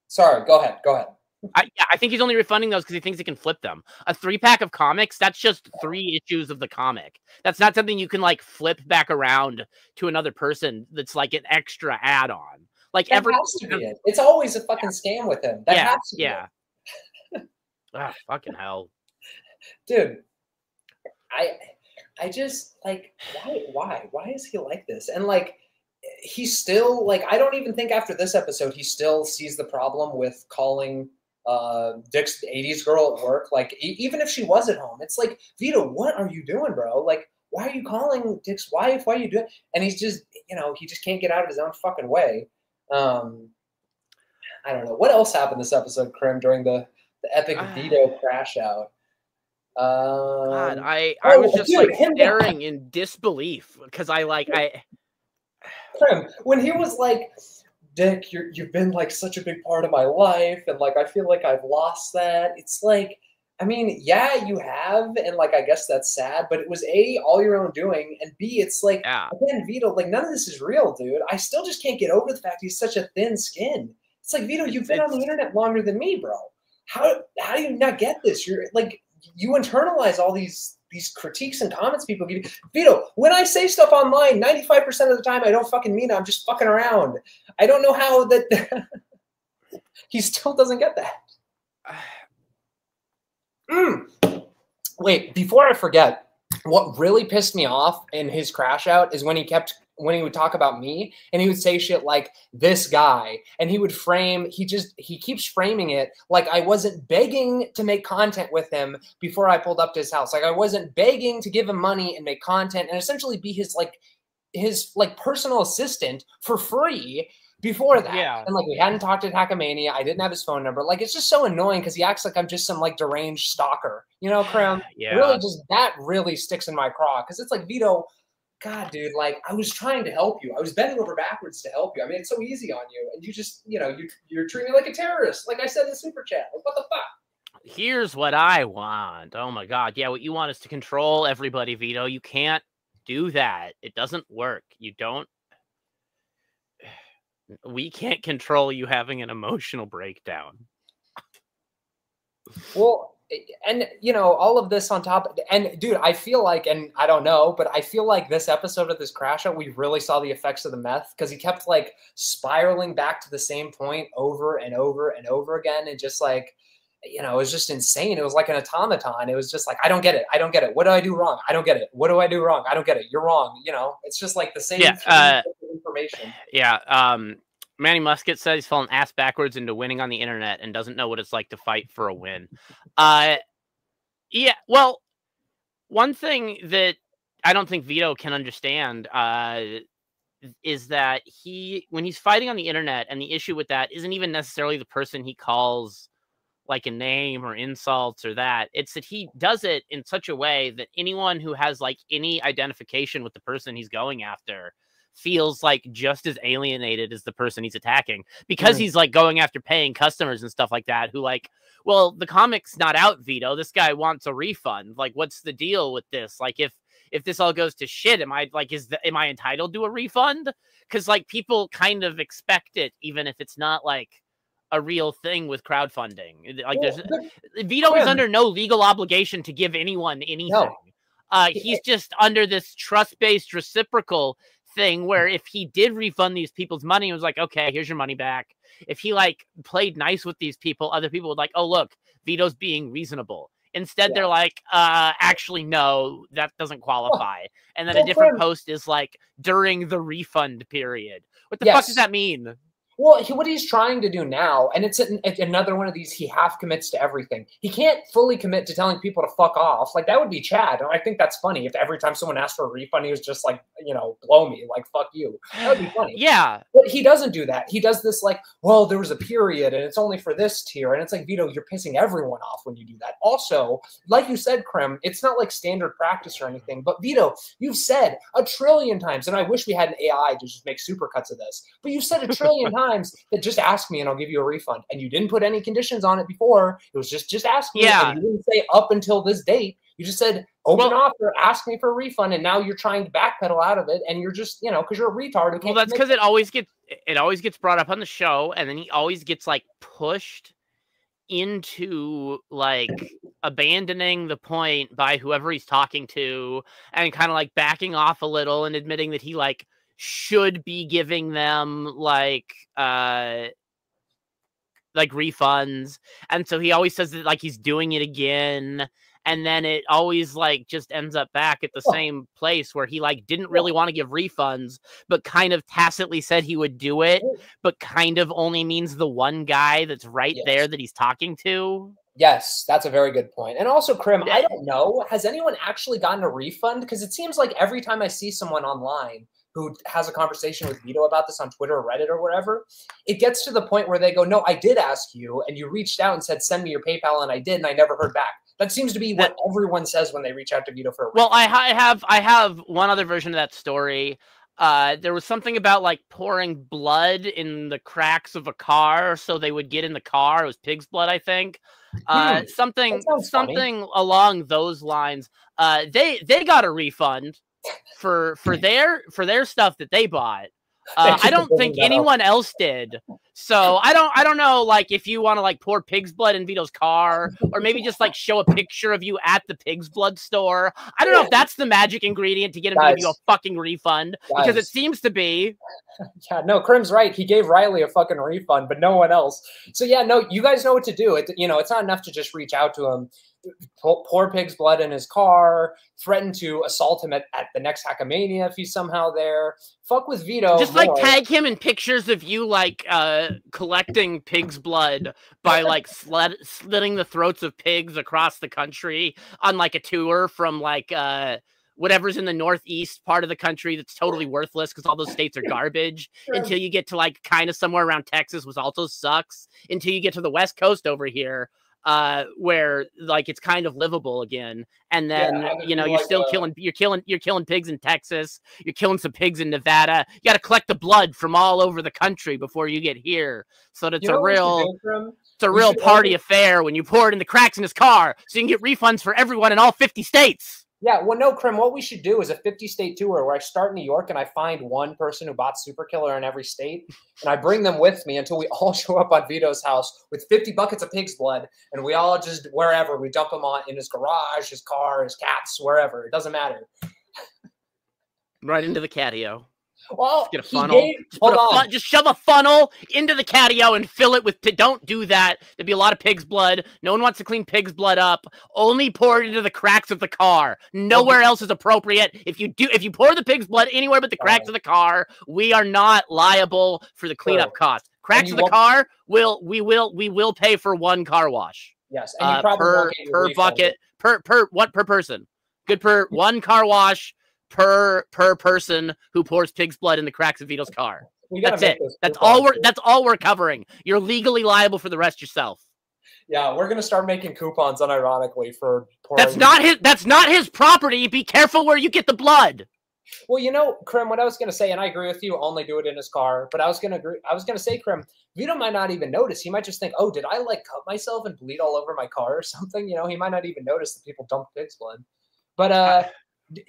Sorry, go ahead. I think he's only refunding those because he thinks he can flip them. A 3-pack of comics, that's just 3 issues of the comic. That's not something you can like flip back around to another person. That's like an extra add-on. Like That has to be it. It's always a fucking scam with him. That has to be it. Ah, fucking hell, dude. I just like why is he like this? And like he's still like, I don't even think after this episode he still sees the problem with calling Dick's 80s girl at work. Like even if she was at home, it's like, Vito, what are you doing, bro? Like, why are you calling Dick's wife? Why are you doing? And he's just, you know, he just can't get out of his own fucking way. I don't know what else happened this episode, Krim, during the epic Vito crash out. God, I was just like staring in disbelief because Krim, when he was like, Dick, you've been like such a big part of my life, and like I feel like I've lost that. It's like, I mean, yeah, you have, and like I guess that's sad, but it was A, all your own doing, and B, it's like, again, Vito, like none of this is real, dude. I still just can't get over the fact he's such a thin skin. It's like, Vito, you've been on the internet longer than me, bro. How do you not get this? You're like, you internalize all these critiques and comments people give you. Vito, when I say stuff online, 95% of the time I don't fucking mean it. I'm just fucking around. I don't know how that he still doesn't get that. Wait, before I forget, what really pissed me off in his crash out is when he would talk about me and he would say shit like this guy, and he keeps framing it like I wasn't begging to make content with him before I pulled up to his house. Like I wasn't begging to give him money and make content and essentially be his personal assistant for free before that. Yeah. And like we hadn't talked at Hackmania. I didn't have his phone number. Like it's just so annoying because he acts like I'm just some like deranged stalker. You know, Krim? Yeah. Really just that really sticks in my craw because it's like, Vito, God, dude, like I was trying to help you. I was bending over backwards to help you. I mean, it's so easy on you. And you just, you know, you're treating me like a terrorist. Like I said in the super chat. Like, what the fuck? Here's what I want. Oh my God. Yeah, what you want is to control everybody, Vito. You can't do that. It doesn't work. We can't control you having an emotional breakdown. Well, and you know, all of this on top, and dude, I feel like, and I don't know, but I feel like this episode of this crash out, we really saw the effects of the meth because he kept like spiraling back to the same point over and over and over again. And just like, you know, it was just insane. It was like an automaton. It was just like, I don't get it. I don't get it. What do I do wrong? I don't get it. What do I do wrong? I don't get it. You're wrong. You know, it's just like the same information. Yeah. Manny Musket says he's fallen ass backwards into winning on the internet and doesn't know what it's like to fight for a win. Yeah, well, One thing that I don't think Vito can understand is that when he's fighting on the internet, and the issue with that isn't even necessarily the person he calls like a name or insults or that. It's that he does it in such a way that anyone who has like any identification with the person he's going after feels like just as alienated as the person he's attacking, because he's like going after paying customers and stuff like that, who like, well, the comic's not out, Vito. This guy wants a refund. Like, what's the deal with this? Like, if this all goes to shit, am I entitled to a refund? Because like people kind of expect it, even if it's not like a real thing with crowdfunding. Like, Vito is under no legal obligation to give anyone anything. He's just under this trust-based reciprocal thing where if he did refund these people's money, it was like, okay, here's your money back. If he like played nice with these people, other people would like, oh look, Vito's being reasonable. Instead, they're like, actually, no, that doesn't qualify. And then a different post is like, during the refund period. What the fuck does that mean? Well, what he's trying to do now, and it's another one of these, he half commits to everything. He can't fully commit to telling people to fuck off. Like, that would be Chad. And I think that's funny if every time someone asked for a refund, he was just like, you know, blow me, like, fuck you. That would be funny. Yeah. But he doesn't do that. He does this like, well, there was a period and it's only for this tier. And it's like, Vito, you're pissing everyone off when you do that. Also, like you said, Krim, it's not like standard practice or anything. But Vito, you've said a trillion times, and I wish we had an AI to just make supercuts of this, but you've said a trillion times that just ask me and I'll give you a refund. And you didn't put any conditions on it before. It was just ask me. Yeah. And you didn't say up until this date. You just said open offer, ask me for a refund, and now you're trying to backpedal out of it, and you're just, you know, because you're a retard. Who can't that's because it always gets brought up on the show, and then he always gets like pushed into like abandoning the point by whoever he's talking to, and kind of like backing off a little and admitting that he like should be giving them like refunds. And so he always says that like he's doing it again, and then it always like just ends up back at the same place where he like didn't really want to give refunds, but kind of tacitly said he would do it, but kind of only means the one guy that's right there that he's talking to. Yes, that's a very good point. And also, Krim, I don't know, has anyone actually gotten a refund? Because it seems like every time I see someone online who has a conversation with Vito about this on Twitter or Reddit or whatever, it gets to the point where they go, no, I did ask you, and you reached out and said, send me your PayPal, and I did, and I never heard back. That seems to be what everyone says when they reach out to Vito for a refund. Well, I have one other version of that story. There was something about like pouring blood in the cracks of a car so they would get in the car. It was pig's blood, I think. Something along those lines. They got a refund for their stuff that they bought. I don't think anyone else did. So I don't know, like, if you want to like pour pig's blood in Vito's car, or maybe just like show a picture of you at the pig's blood store. I don't know if that's the magic ingredient to get him to give you a fucking refund, because it seems to be. Yeah, no, Krim's right. He gave Riley a fucking refund, but no one else. So yeah, no, you guys know what to do. You know, it's not enough to just reach out to him. Pour pig's blood in his car, threaten to assault him at the next Hackamania if he's somehow there. Fuck with Vito. Just like tag him in pictures of you like collecting pig's blood by like slitting the throats of pigs across the country on like a tour from like whatever's in the northeast part of the country that's totally worthless because all those states are garbage, until you get to like kind of somewhere around Texas, which also sucks, until you get to the West Coast over here, where like it's kind of livable again. And then you know, you're still killing pigs in Texas, you're killing some pigs in Nevada. You got to collect the blood from all over the country before you get here, so that it's a real party affair when you pour it in the cracks in his car, so you can get refunds for everyone in all 50 states. Yeah, well, no, Krim, what we should do is a 50-state tour where I start in New York and I find one person who bought Super Killer in every state, and I bring them with me until we all show up on Vito's house with 50 buckets of pig's blood, and we all just, wherever, we dump them on in his garage, his car, his cats, wherever. It doesn't matter. Right into the catio. Well, just get a funnel. Just shove a funnel into the catio and fill it with. Don't do that. There'd be a lot of pig's blood. No one wants to clean pig's blood up. Only pour it into the cracks of the car. Nowhere else is appropriate. If you pour the pig's blood anywhere but the cracks of the car, we are not liable for the cleanup costs. Cracks of the car, we will pay for one car wash. Yes, and you probably per bucket per person. Good per one car wash per person who pours pig's blood in the cracks of Vito's car. That's it. That's all we're covering. You're legally liable for the rest yourself. Yeah, we're gonna start making coupons unironically for pouring. That's not his property. Be careful where you get the blood. Well, you know, Krim, what I was gonna say, and I agree with you, only do it in his car. But I was gonna say, Krim, Vito might not even notice. He might just think, oh, did I like cut myself and bleed all over my car or something? You know, he might not even notice that people dump pig's blood. But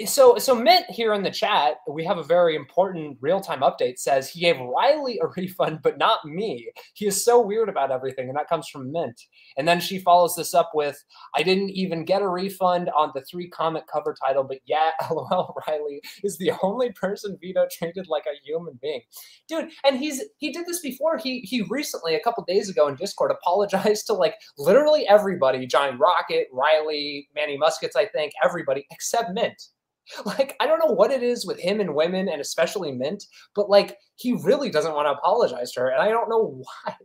so Mint here in the chat, we have a very important real-time update, says he gave Riley a refund, but not me. He is so weird about everything, and that comes from Mint. And then she follows this up with, I didn't even get a refund on the 3-comic cover title, but yeah, LOL, Riley is the only person Vito treated like a human being. Dude, and he did this before. He recently, a couple days ago in Discord, apologized to like literally everybody, Johnny Rocket, Riley, Manny Muskets, I think, everybody except Mint. Like, I don't know what it is with him and women, and especially Mint, but like, he really doesn't want to apologize to her, and I don't know why.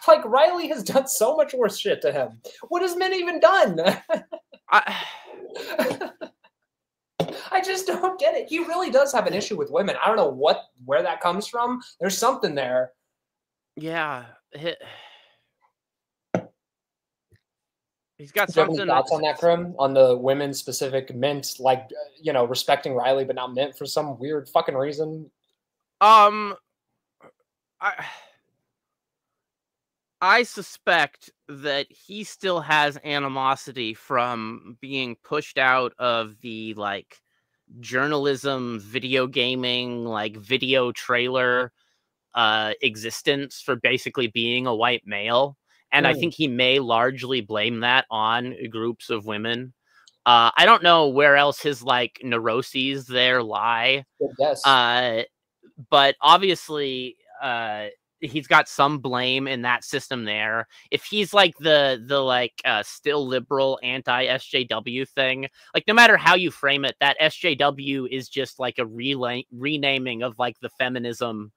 Like, Riley has done so much worse shit to him. What has Mint even done? I just don't get it. He really does have an issue with women. I don't know where that comes from. There's something there. Yeah. He's got Do you have something. any thoughts on that, Krim? On the women-specific Mint, like, you know, respecting Riley but not Mint for some weird fucking reason? I suspect that he still has animosity from being pushed out of the like journalism, video gaming, like video trailer existence for basically being a white male. And I think he may largely blame that on groups of women. I don't know where else his like neuroses there lie. Yes. But obviously he's got some blame in that system there. If he's like the still liberal anti-SJW thing, like no matter how you frame it, that SJW is just like a renaming of like the feminism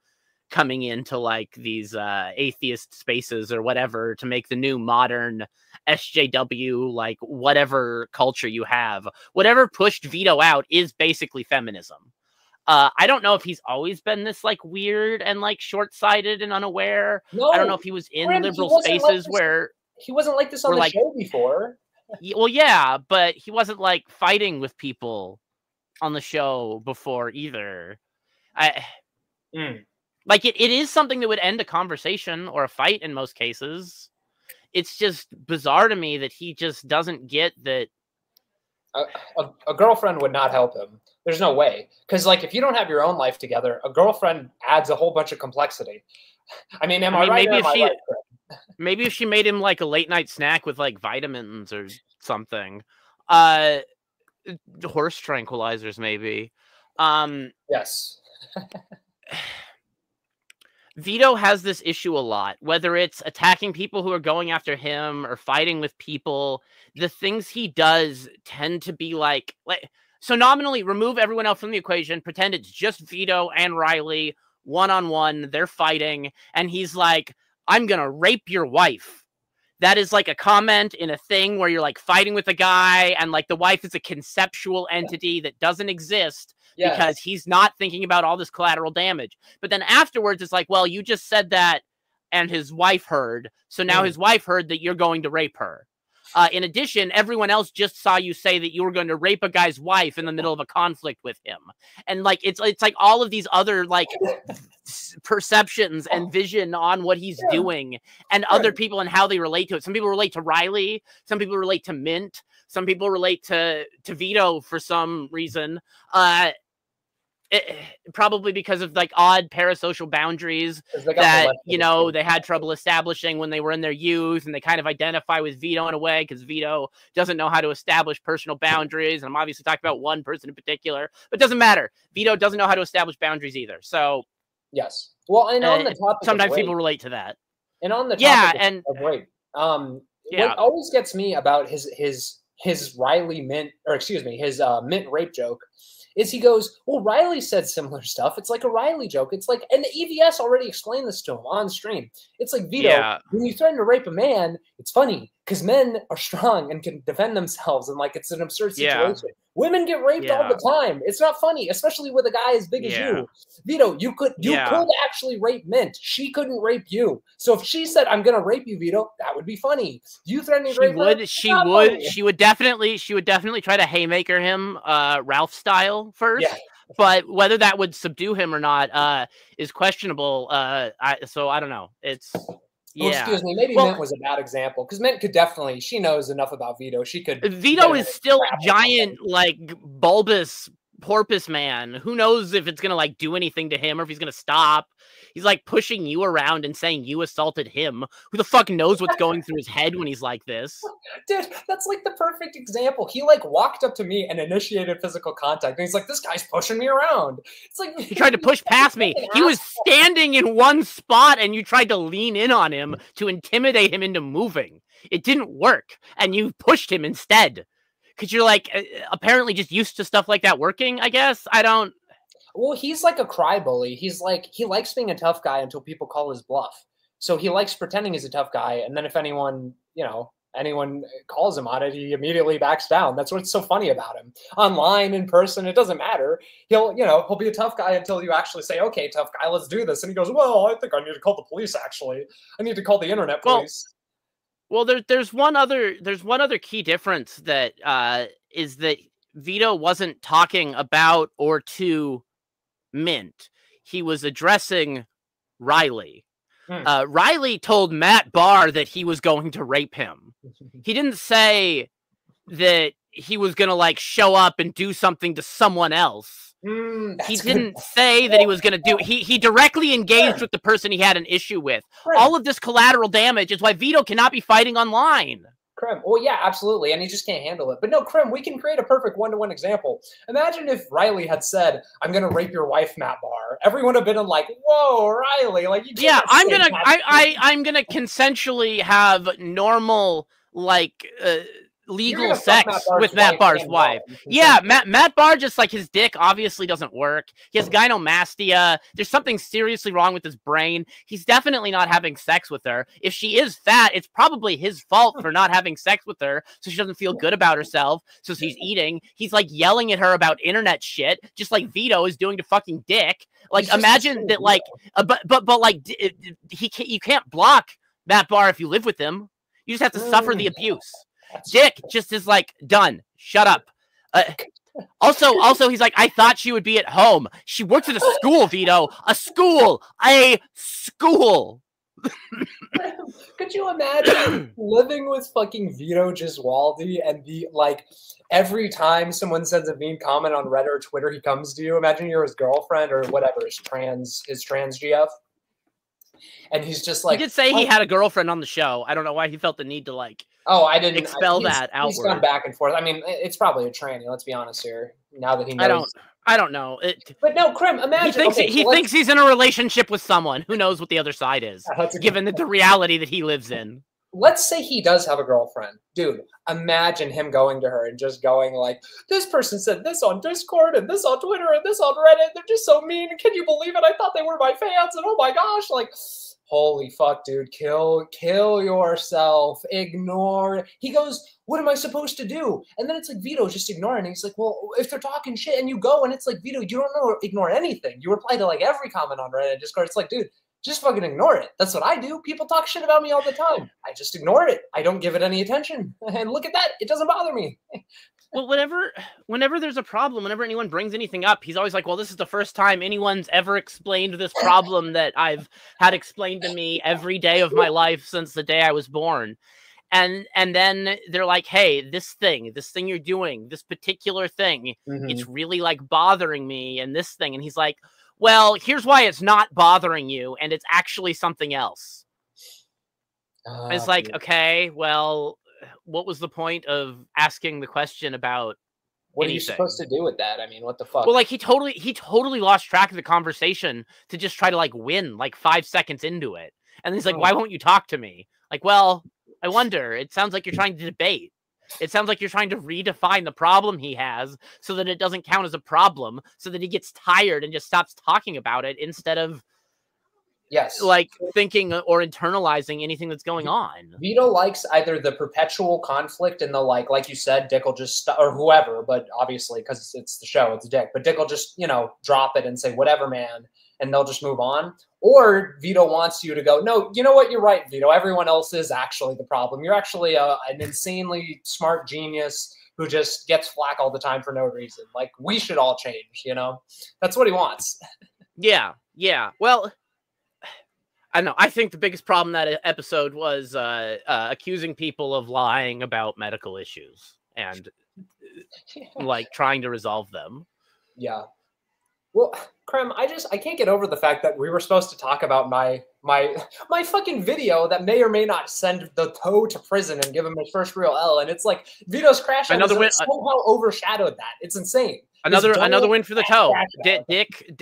coming into like these atheist spaces or whatever to make the new modern SJW, like whatever culture you have. Whatever pushed Vito out is basically feminism. I don't know if he's always been this like weird and like short-sighted and unaware. No, I don't know if he was in liberal spaces like where he wasn't like this on the like, show before. Well, yeah, but he wasn't like fighting with people on the show before either. Like, it is something that would end a conversation or a fight in most cases. It's just bizarre to me that he just doesn't get that. A girlfriend would not help him. There's no way. Because, like, if you don't have your own life together, a girlfriend adds a whole bunch of complexity. I mean, am I right? Maybe if she made him, like, a late-night snack with, like, vitamins or something. Horse tranquilizers, maybe. Yes. Vito has this issue a lot, whether it's attacking people who are going after him or fighting with people. The things he does tend to be like so nominally remove everyone else from the equation, pretend it's just Vito and Riley one-on-one, they're fighting, and he's like, I'm gonna rape your wife. That is like a comment in a thing where you're like fighting with a guy and like the wife is a conceptual entity that doesn't exist. Yes. Because he's not thinking about all this collateral damage. But then afterwards, it's like, well, you just said that and his wife heard. So now his wife heard that you're going to rape her. In addition, everyone else just saw you say that you were going to rape a guy's wife in the middle of a conflict with him. And like, it's like all of these other like perceptions and vision on what he's doing and other people and how they relate to it. Some people relate to Riley. Some people relate to Mint. Some people relate to Vito for some reason. Probably because of like odd parasocial boundaries that, you know, they had trouble establishing when they were in their youth, and they kind of identify with Vito in a way because Vito doesn't know how to establish personal boundaries. And I'm obviously talking about one person in particular, but it doesn't matter. Vito doesn't know how to establish boundaries either. So yes. Well, and on the topic sometimes of rape, people relate to that. And on the topic of rape, what always gets me about his Riley Mint, or excuse me, his Mint rape joke is he goes, well, Riley said similar stuff. It's like a Riley joke. It's like, and the EVS already explained this to him on stream. It's like, Vito, when you threaten to rape a man, it's funny. because men are strong and can defend themselves, and like it's an absurd Yeah. situation. Women get raped all the time. It's not funny, especially with a guy as big as you. Vito, you could actually rape Mint. She couldn't rape you. So if she said, "I'm gonna rape you, Vito," that would be funny. You threatening to rape her? She would definitely try to haymaker him, Ralph style first. Yeah. But whether that would subdue him or not is questionable. So I don't know. It's Oh, excuse me. Maybe Mint was a bad example because Mint could definitely. She knows enough about Vito. She could. Vito is still a giant, like bulbous porpoise man. Who knows if it's gonna like do anything to him or if he's gonna stop? He's like pushing you around and saying you assaulted him. Who the fuck knows what's going through his head when he's like this? Dude, that's like the perfect example. He like walked up to me and initiated physical contact. And he's like, this guy's pushing me around. It's like he tried to push past me. He was standing in one spot and you tried to lean in on him to intimidate him into moving. It didn't work. And you pushed him instead. Because you're like apparently just used to stuff like that working, I guess. I don't. Well, he's like a cry bully. He's like, he likes being a tough guy until people call his bluff. So he likes pretending he's a tough guy. And then if anyone calls him on it, he immediately backs down. That's what's so funny about him. Online, in person, it doesn't matter. He'll be a tough guy until you actually say, okay, tough guy, let's do this. And he goes, well, I think I need to call the police, actually. I need to call the internet police. Well, there's one other key difference that is that Vito wasn't talking about or to Mint. He was addressing Riley. Riley told Matt Barr that he was going to rape him. He didn't say that he was going to like show up and do something to someone else. He didn't say that he was going to do. He directly engaged with the person he had an issue with. All of this collateral damage is why Vito cannot be fighting online. Krim. Well, yeah, absolutely. And he just can't handle it. But no, Krim, we can create a perfect one-to-one example. Imagine if Riley had said, I'm going to rape your wife, Matt Barr. Everyone would have been like, whoa, Riley. Like, you can't I'm going to consensually have normal, like, legal sex with Matt Barr's wife. Yeah, Matt Barr just like his dick obviously doesn't work. He has gynomastia. There's something seriously wrong with his brain. He's definitely not having sex with her. If she is fat, it's probably his fault for not having sex with her, so she doesn't feel good about herself. So she's eating. He's like yelling at her about internet shit, just like Vito is doing to fucking Dick. Like imagine that, like, but like you can't block Matt Barr if you live with him. You just have to suffer the abuse. Dick just is like, done. Shut up. Also, he's like, I thought she would be at home. She works at a school, Vito. A school. Could you imagine living with fucking Vito Gesualdi and every time someone sends a mean comment on Reddit or Twitter, he comes to you? Imagine you're his girlfriend or whatever, his trans GF. And he's just like, he did say he had a girlfriend on the show. I don't know why he felt the need to like. Oh, I didn't expel that outward. He's gone back and forth. I mean, it's probably a tranny. Let's be honest here. Now that he knows, I don't know. But no, Krim, imagine he thinks he's in a relationship with someone. Who knows what the other side is? Given the reality that he lives in. Let's say he does have a girlfriend, dude. Imagine him going to her and just going like, "This person said this on Discord and this on Twitter and this on Reddit. They're just so mean. Can you believe it? I thought they were my fans, and oh my gosh, like." Holy fuck, dude. Kill yourself. Ignore. He goes, what am I supposed to do? And then it's like, Vito, just ignore it. And he's like, well, if they're talking shit and you go, and it's like, Vito, you don't know, ignore anything. You reply to like every comment on Reddit and Discord. It's like, dude, just fucking ignore it. That's what I do. People talk shit about me all the time. I just ignore it. I don't give it any attention. And look at that. It doesn't bother me. Well, whenever there's a problem, whenever anyone brings anything up, he's always like, well, this is the first time anyone's ever explained this problem that I've had explained to me every day of my life since the day I was born. And then they're like, hey, this thing you're doing, this particular thing, it's really like bothering me and this thing. And he's like, well, here's why it's not bothering you. And it's actually something else. It's like, okay, well, what was the point of asking the question about what are you supposed to do with that? I mean, what the fuck? Well, like he totally lost track of the conversation to just try to like win like 5 seconds into it. And he's like, why won't you talk to me? Like, well, I wonder. It sounds like you're trying to debate. It sounds like you're trying to redefine the problem he has so that it doesn't count as a problem, so that he gets tired and just stops talking about it instead of Yes. like thinking or internalizing anything that's going on. Vito likes either the perpetual conflict and the like you said, Dick will just or whoever, but obviously because it's the show, it's Dick. But Dick will just drop it and say whatever, man, and they'll just move on. Or Vito wants you to go, no, you know what, you're right, Vito. Everyone else is actually the problem. You're actually an insanely smart genius who just gets flack all the time for no reason. Like, we should all change, That's what he wants. Yeah. Well, I don't know. I think the biggest problem that episode was accusing people of lying about medical issues and like trying to resolve them. Yeah. Well, Krem, I can't get over the fact that we were supposed to talk about my fucking video that may or may not send the toe to prison and give him his first real L, and it's like Vito's crash out somehow overshadowed that. It's insane. Another win for the toe. Dick.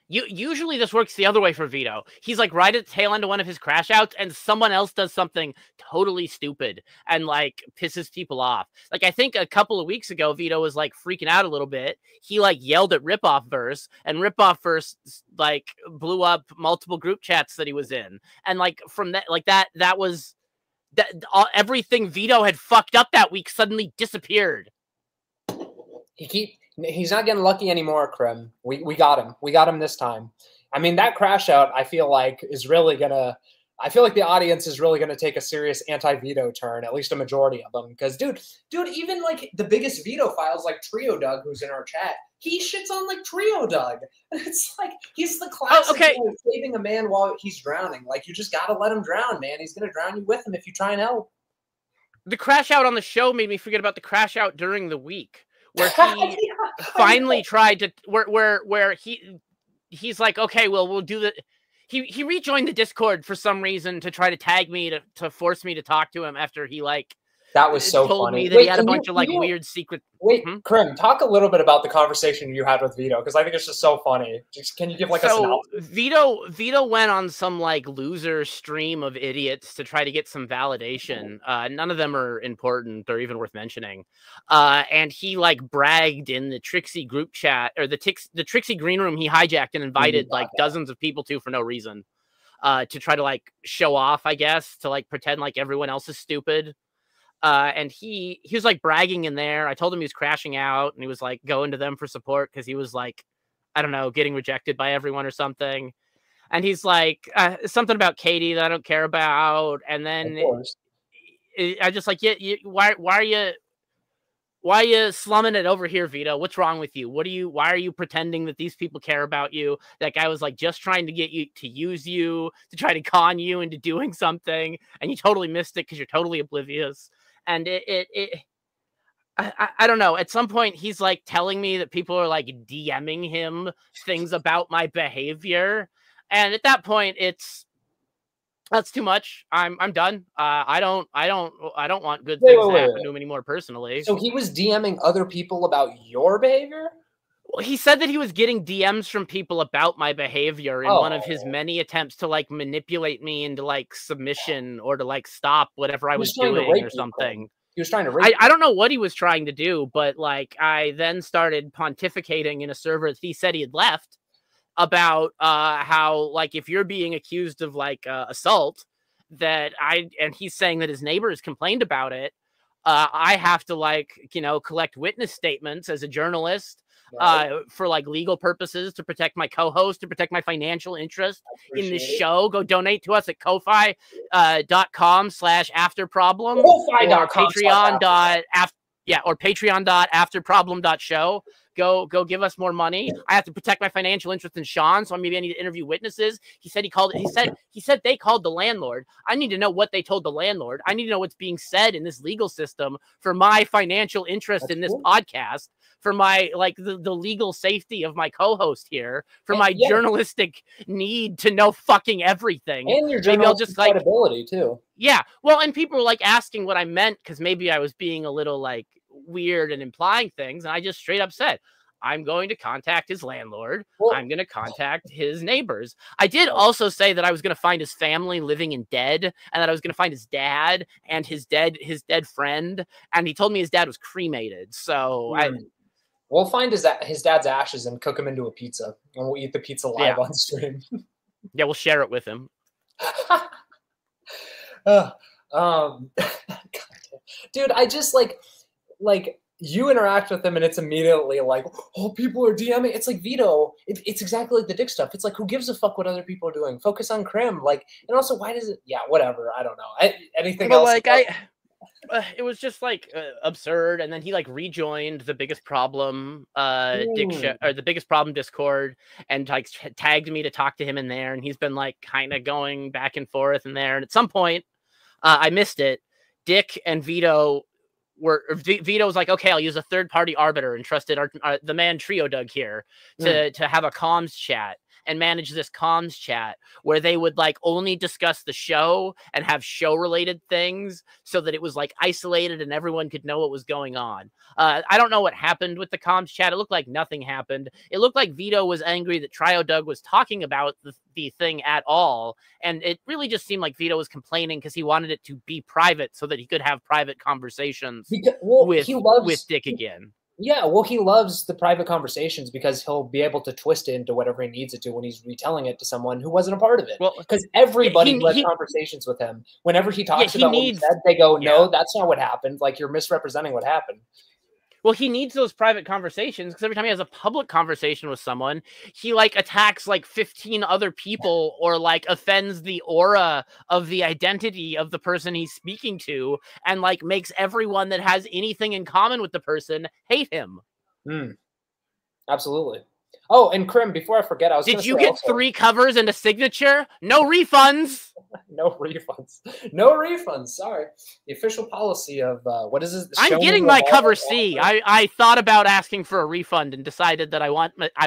Usually this works the other way for Vito. He's like right at the tail end of one of his crash outs and someone else does something totally stupid and like pisses people off. Like I think a couple of weeks ago, Vito was like freaking out a little bit. He like yelled at Ripoff Verse and Ripoff Verse like blew up multiple group chats that he was in. And like from that, like that was everything Vito had fucked up that week suddenly disappeared. He's not getting lucky anymore, Krem. We got him. We got him this time. I mean, that crash out, I feel like the audience is really gonna take a serious anti-Vito turn, at least a majority of them. Because dude, even like the biggest Vito files like Trio Doug, who's in our chat, he shits on like Trio Doug. It's like he's the classic saving a man while he's drowning. Like, you just gotta let him drown, man. He's gonna drown you with him if you try and help. The crash out on the show made me forget about the crash out during the week. Where he finally tried to, where he's like, okay, well, we'll do the. He rejoined the Discord for some reason to try to tag me to force me to talk to him after he like that was so told funny. me that he had a bunch of like weird secret. Wait, Krem, talk a little bit about the conversation you had with Vito because I think it's just so funny. Can you give like a synopsis? Vito went on some like loser stream of idiots to try to get some validation. None of them are important or even worth mentioning. And he like bragged in the Trixie group chat or the Trixie green room. He hijacked and invited like dozens of people to for no reason, to try to like show off, I guess, to like pretend like everyone else is stupid. And he was like bragging in there. I told him he was crashing out and he was like going to them for support because he was like, I don't know, getting rejected by everyone or something. And he's like, something about Katie that I don't care about. And then I just like, why are you slumming it over here, Vito? What's wrong with you? Why are you pretending that these people care about you? That guy was like just trying to get you to use you, to try to con you into doing something. And you totally missed it because you're totally oblivious. And I don't know. At some point, he's like telling me that people are like DMing him things about my behavior, and at that point, that's too much. I'm done. I don't want good things to happen to him anymore personally. So he was DMing other people about your behavior? Well, he said that he was getting DMs from people about my behavior in one of his many attempts to like manipulate me into like submission or to like stop whatever I was doing or something. He was trying to rape I don't know what he was trying to do, but like I then started pontificating in a server that he said he had left about how like if you're being accused of like assault and he's saying that his neighbors complained about it, I have to like collect witness statements as a journalist for like legal purposes, to protect my co-host, to protect my financial interest in this show. Go donate to us at ko-fi.com/afterproblem or patreon.afterproblem.show. Go give us more money. I have to protect my financial interest in Sean, so maybe I need to interview witnesses. He said he said they called the landlord. I need to know what they told the landlord. I need to know what's being said in this legal system for my financial interest in this podcast, for my like the legal safety of my co-host here, for my journalistic need to know fucking everything. And your journalistic credibility too. Yeah. Well, and people were like asking what I meant because maybe I was being a little like weird and implying things, and I just straight up said, I'm going to contact his landlord. I'm going to contact his neighbors. I did also say that I was going to find his family living in dead, and that I was going to find his dad and his dead friend. And he told me his dad was cremated. So we'll find his dad's ashes and cook him into a pizza, and we'll eat the pizza live on stream. Yeah, we'll share it with him. Dude, I just like you interact with them and it's immediately like, oh, people are DMing. It's like Vito. It's exactly like the dick stuff. It's like, who gives a fuck what other people are doing? Focus on Crim. Like, and also, why does it? Yeah, whatever. I don't know. Anything But else? like it was just like absurd, and then he like rejoined the biggest problem the biggest problem Discord, and like tagged me to talk to him in there, and he's been like kind of going back and forth in there, and at some point I missed it. Dick and Vito Vito was like, okay, I'll use a third-party arbiter and trusted the man Trio Doug here to have a comms chat and manage this comms chat where they would like only discuss the show and have show related things so that it was like isolated and everyone could know what was going on. I don't know what happened with the comms chat. It looked like nothing happened. It looked like Vito was angry that Trio Doug was talking about the thing at all. And it really just seemed like Vito was complaining because he wanted it to be private so that he could have private conversations with Dick again. Yeah, well, he loves the private conversations because he'll be able to twist it into whatever he needs it to when he's retelling it to someone who wasn't a part of it. Well, because everybody who has conversations with him, whenever he talks about what he said, they go, no, that's not what happened. Like, you're misrepresenting what happened. Well, he needs those private conversations because every time he has a public conversation with someone, he like attacks like 15 other people or like offends the aura of the identity of the person he's speaking to and like makes everyone that has anything in common with the person hate him. Absolutely. Oh, and Crim, before I forget, Did you get 3 covers and a signature? No refunds. No refunds. No refunds. Sorry. The official policy of what is this? I'm getting my cover C. I thought about asking for a refund and decided that I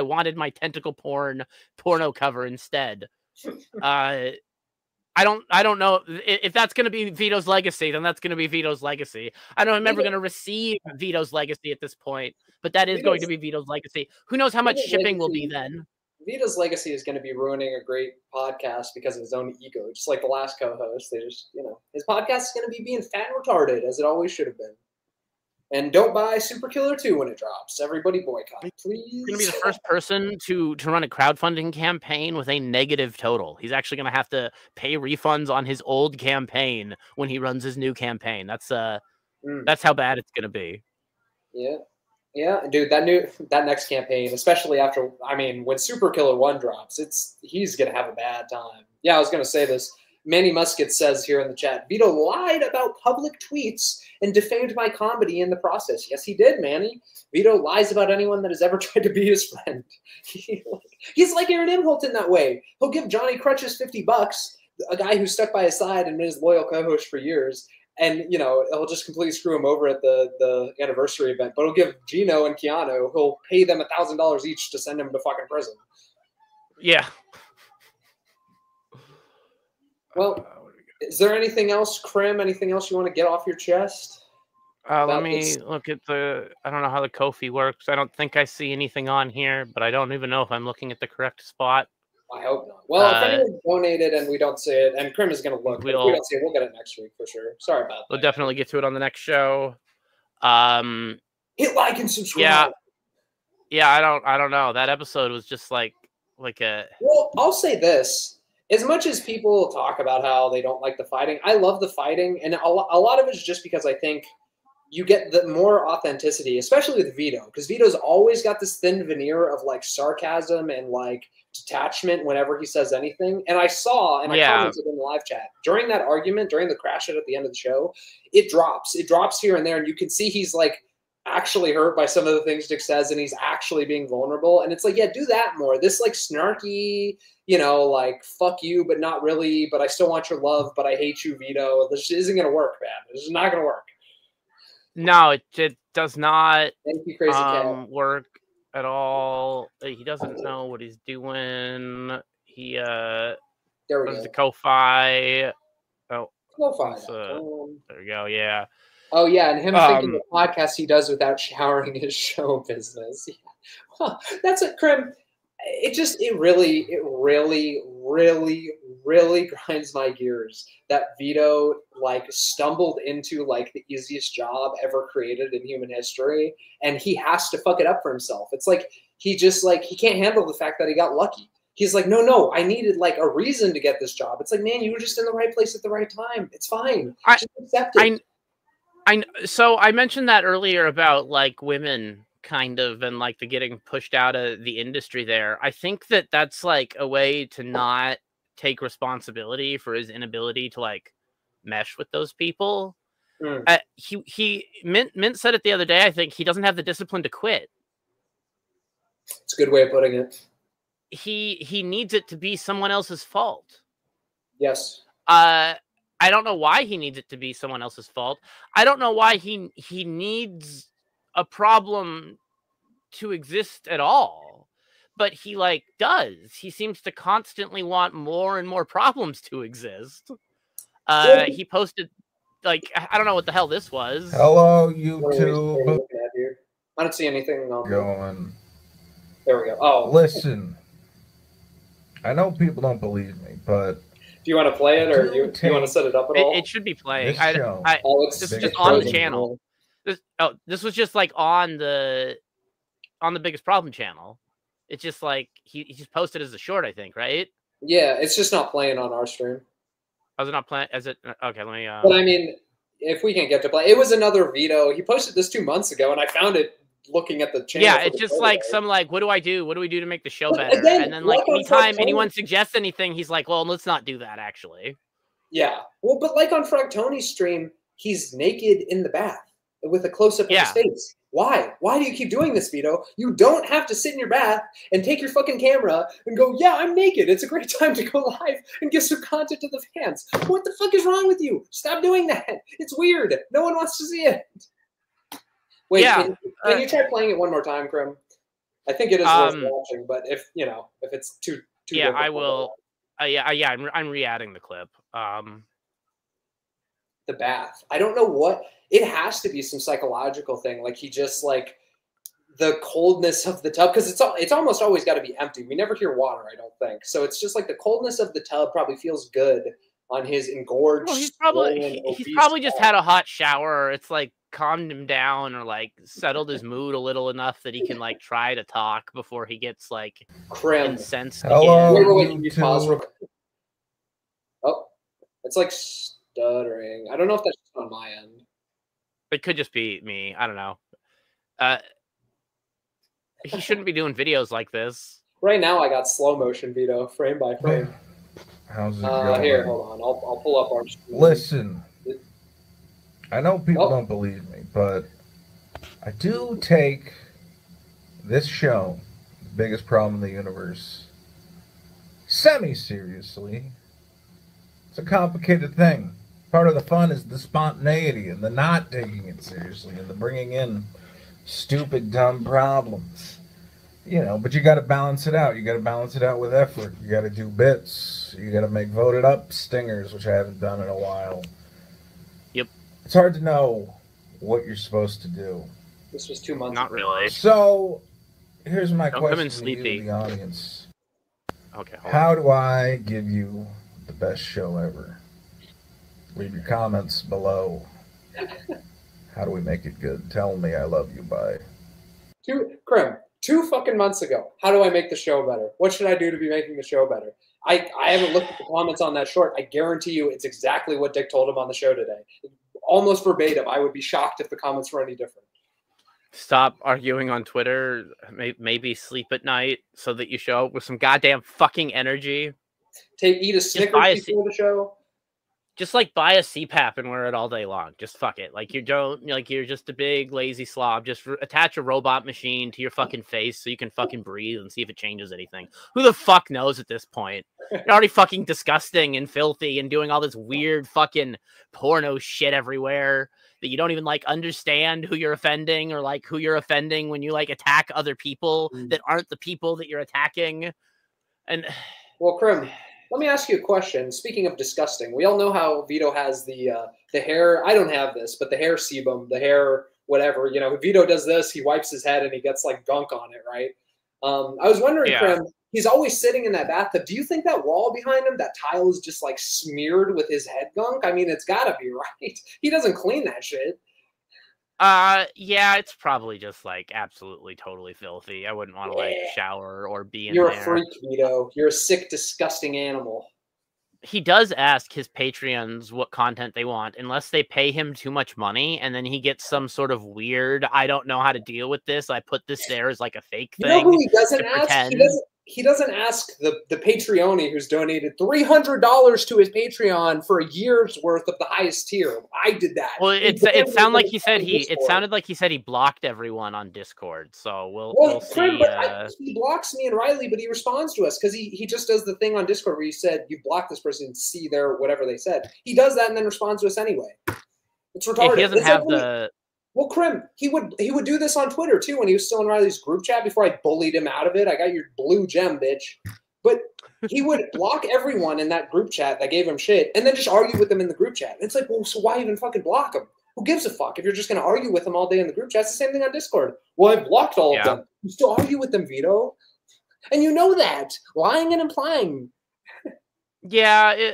wanted my tentacle porno cover instead. I don't know if that's going to be Vito's legacy. Then that's going to be Vito's legacy. I don't know. I'm never going to receive Vito's legacy at this point, but that is going to be Vito's legacy. Who knows how much shipping will be then? Vito's legacy is going to be ruining a great podcast because of his own ego, just like the last co-host. They just, his podcast is going to be being fat and retarded as it always should have been. And don't buy Super Killer 2 when it drops. Everybody boycott, please. He's going to be the first person to run a crowdfunding campaign with a negative total. He's actually going to have to pay refunds on his old campaign when he runs his new campaign. That's how bad it's going to be. Yeah. Yeah, dude, that next campaign, especially after, when Super Killer 1 drops, he's going to have a bad time. Yeah, I was going to say this. Manny Musket says here in the chat, Vito lied about public tweets and defamed my comedy in the process. Yes, he did, Manny. Vito lies about anyone that has ever tried to be his friend. He's like Aaron Imholt in that way. He'll give Johnny Crutches $50, a guy who stuck by his side and been his loyal co-host for years. And, he'll just completely screw him over at the anniversary event. But he'll give Gino and Keanu, he'll pay them $1,000 each to send him to fucking prison. Yeah. Well, is there anything else, Crim? Anything else you want to get off your chest? Let me look at I don't know how the Ko-fi works. I don't think I see anything on here, but I don't even know if I'm looking at the correct spot. I hope not. Well, if anyone donated and we don't see it, and Crim is going to look, but if we don't see it, we'll get it next week for sure. Sorry about that. We'll definitely get to it on the next show. Hit like and subscribe. Yeah, I don't know. That episode was just like a... Well, I'll say this. As much as people talk about how they don't like the fighting, I love the fighting. And a lot of it is just because I think you get the more authenticity, especially with Vito, because Vito's always got this thin veneer of like sarcasm and like detachment whenever he says anything. And I saw, and I commented in the live chat, during that argument, during the crash at the end of the show, it drops. It drops here and there. And you can see he's like actually hurt by some of the things Dick says, and he's actually being vulnerable. And it's like, yeah, do that more. This like snarky, like fuck you, but not really, but I still want your love, but I hate you, Vito. This isn't going to work, man. This is not going to work. No, it does not Thank you, Crazy Cat. work at all. He doesn't know what he's doing. He there we go. The Ko-fi. Oh, Ko-fi. There we go. Yeah. Oh yeah, and him thinking the podcast he does without showering his show business. Yeah. Well, that's a Crim. It really grinds my gears that Vito like stumbled into like the easiest job ever created in human history, and he has to fuck it up for himself. It's like he can't handle the fact that he got lucky. He's like, no, I needed like a reason to get this job. It's like, man, you were just in the right place at the right time. It's fine. Just accept it. So I mentioned that earlier about like women kind of and like the getting pushed out of the industry there. I think that that's like a way to not take responsibility for his inability to like mesh with those people. Mint said it the other day. I think he doesn't have the discipline to quit. It's a good way of putting it. He needs it to be someone else's fault. Yes. I don't know why he needs it to be someone else's fault. I don't know why he needs a problem to exist at all. But he like does. He seems to constantly want more and more problems to exist. He posted like I don't know what the hell this was. Hello, YouTube. I don't see anything on going. There we go. Oh, listen. I know people don't believe me, but do you want to play it, or do you want to set it up at all? It should be playing. This is just on the channel. This was just like on the Biggest Problem channel. It's just like he just posted as a short, I think, right? Yeah, it's just not playing on our stream. Was it not playing? Is it okay? Let me. But I mean, if we can get to play, it was another veto. He posted this 2 months ago, and I found it looking at the channel. Yeah, it's just like some like, what do I do? What do we do to make the show better? And then like anytime anyone suggests anything, he's like, well, let's not do that actually. Yeah, well, but like on Frag Tony's stream, he's naked in the bath with a close up of his face. Why? Why do you keep doing this, Vito? You don't have to sit in your bath and take your fucking camera and go, yeah, I'm naked. It's a great time to go live and give some content to the fans. What the fuck is wrong with you? Stop doing that. It's weird. No one wants to see it. Wait, can you try playing it one more time, Krim? I think it is worth watching, but if it's too yeah, I will. I'm re-adding the clip. The bath. I don't know what it has to be. Some psychological thing. Like he just like the coldness of the tub, because it's almost always got to be empty. We never hear water, I don't think. So it's just like the coldness of the tub probably feels good on his engorged. Well, he's probably just had a hot shower. Or it's like calmed him down or like settled his mood a little enough that he can like try to talk before he gets like incensed again. Wait, can you pause real quick? Oh, it's like stuttering. I don't know if that's just on my end. It could just be me. I don't know. He shouldn't be doing videos like this. Right now, I got slow motion, Vito, frame by frame. How's it going? Here, hold on. I'll pull up our stream. Listen, I know people don't believe me, but I do take this show, The Biggest Problem in the Universe, semi-seriously. It's a complicated thing. Part of the fun is the spontaneity and the not taking it seriously and the bringing in stupid, dumb problems. You know, but you got to balance it out. You got to balance it out with effort. You got to do bits. You got to make voted up stingers, which I haven't done in a while. Yep. It's hard to know what you're supposed to do. This was 2 months Not really. So, here's my Don't come in question to you, sleepy. the audience. Okay. How do I give you the best show ever? Leave your comments below. How do we make it good? Tell me I love you by. Krim, 2 fucking months ago. How do I make the show better? What should I do to be making the show better? I haven't looked at the comments on that short. I guarantee you it's exactly what Dick told him on the show today. Almost verbatim. I would be shocked if the comments were any different. Stop arguing on Twitter. Maybe sleep at night so that you show up with some goddamn fucking energy. Eat a Snickers before the show. Just like buy a CPAP and wear it all day long. Just fuck it. Like you're just a big lazy slob. Just attach a robot machine to your fucking face so you can fucking breathe and see if it changes anything. Who the fuck knows at this point? You're already fucking disgusting and filthy and doing all this weird fucking porno shit everywhere that you don't even like understand who you're offending or like who you're offending when you like attack other people that aren't the people that you're attacking. And well, Krim, let me ask you a question. Speaking of disgusting, we all know how Vito has the hair. I don't have this, but the hair sebum, the hair whatever. You know, Vito does this. He wipes his head and he gets like gunk on it, right? I was wondering, Krim, he's always sitting in that bathtub. Do you think that wall behind him, that tile, is just like smeared with his head gunk? I mean, it's got to be, right? He doesn't clean that shit. Yeah, it's probably just like absolutely totally filthy. I wouldn't want to like shower or be in You're there. a freak, Vito. You're a sick, disgusting animal. He does ask his Patreons what content they want, unless they pay him too much money, and then he gets some sort of weird, I don't know how to deal with this. I put this there as like a fake thing. You know who he doesn't to ask? pretend. He doesn't ask the Patreoni who's donated $300 to his Patreon for a year's worth of the highest tier. I did that. Well, it sounded like he said it sounded like he said he blocked everyone on Discord. So we'll see. He blocks me and Riley, but he responds to us because he just does the thing on Discord where he said you block this person, see their whatever they said. He does that and then responds to us anyway. It's retarded. He doesn't have the. Well, Krim, he would do this on Twitter too when he was still in Riley's group chat before I bullied him out of it. I got your blue gem, bitch. But he would block everyone in that group chat that gave him shit and then just argue with them in the group chat. It's like, well, so why even fucking block them? Who gives a fuck if you're just going to argue with them all day in the group chat? It's the same thing on Discord. Well, I blocked all of them. You still argue with them, Vito. And you know that. Lying and implying. Yeah,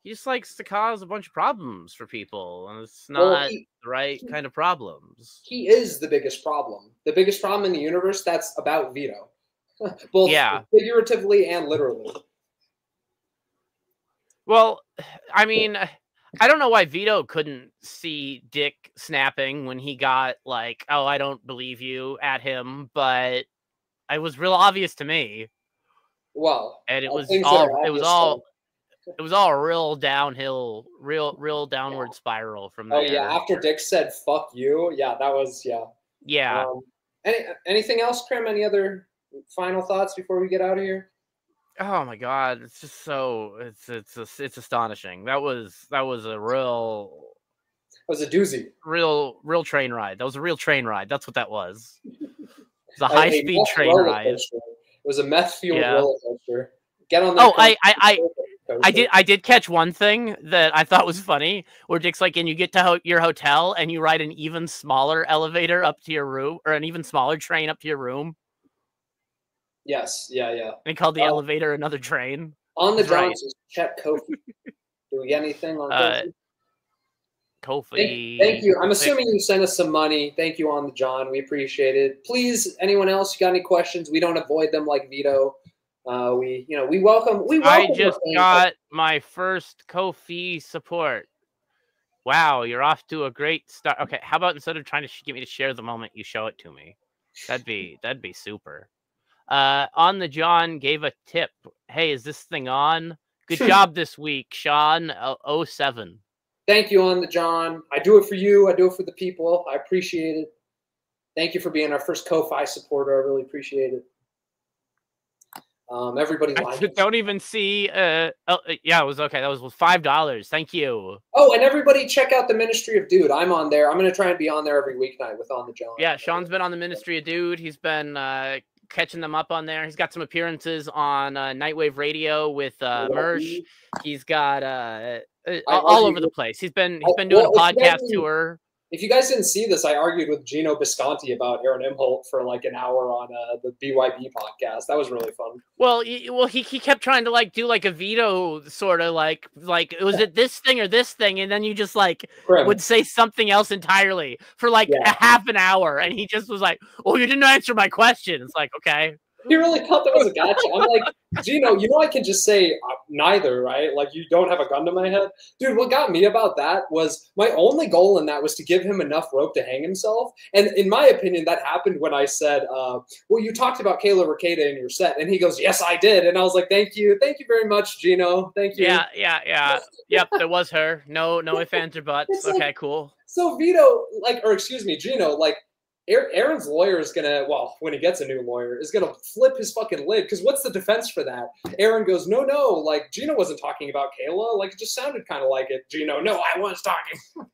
he just likes to cause a bunch of problems for people, and it's not the right kind of problems. He is the biggest problem. The biggest problem in the universe that's about Vito. Both figuratively and literally. Well, I mean, I don't know why Vito couldn't see Dick snapping when he got like, oh, I don't believe you at him, but it was real obvious to me. Well, and it was all real downhill, real downward spiral from there. Oh yeah, after Dick said "fuck you," yeah, that was yeah. Anything else, Krim? Any other final thoughts before we get out of here? Oh my God, it's just so it's astonishing. That was a real. It was a doozy. Real train ride. That was a real train ride. That's what that was. It was a high speed train ride. It was a meth fueled roller coaster. Get on that. Oh, I did catch one thing that I thought was funny, where Dick's like, and you get to your hotel and you ride an even smaller elevator up to your room, or an even smaller train up to your room. Yes, yeah. They called the elevator another train. On the Johnsons, check Kofi. Do we get anything on Kofi? Kofi. Thank you. I'm assuming you sent us some money. Thank you on the John. We appreciate it. Please, anyone else, you got any questions? We don't avoid them like Vito. We welcome. I just got my first Kofi support. Wow, you're off to a great start. Okay, how about instead of trying to get me to share the moment, you show it to me? That'd be super. On the John gave a tip. Hey, is this thing on? Good job this week, Sean. 07. Thank you, on the John. I do it for you. I do it for the people. I appreciate it. Thank you for being our first Ko-Fi supporter. I really appreciate it. Everybody liked it. Don't even see. Yeah, it was okay. That was $5. Thank you. Oh, and everybody check out the Ministry of Dude. I'm on there. I'm going to try and be on there every weeknight with On the John. Yeah, Sean's been on the Ministry of Dude. He's been catching them up on there. He's got some appearances on Nightwave Radio with Mersh. He's got all over the place. He's been doing a podcast tour. If you guys didn't see this, I argued with Gino Bisconti about Aaron Imholt for like an hour on the BYB podcast. That was really fun. Well, he kept trying to like do like a veto sort of like was it this thing or this thing, and then you just like would say something else entirely for like a half an hour, and he just was like, "Oh, you didn't answer my question." It's like, okay. He really thought that was a gotcha. I'm like, Gino, I can just say neither, right? Like, you don't have a gun to my head. Dude, what got me about that was my only goal in that was to give him enough rope to hang himself. And in my opinion, that happened when I said, well, you talked about Kayla Ricada in your set. And he goes, yes, I did. And I was like, thank you. Thank you very much, Gino. Thank you. Yeah. Yep, it was her. No ifs, ands, or buts. Okay, like, cool. So Vito, Gino, like, Aaron's lawyer is going to, well, when he gets a new lawyer, is going to flip his fucking lid. Because what's the defense for that? Aaron goes, no, like, Gino wasn't talking about Kayla. Like, it just sounded kind of like it. Gino, no, I was talking.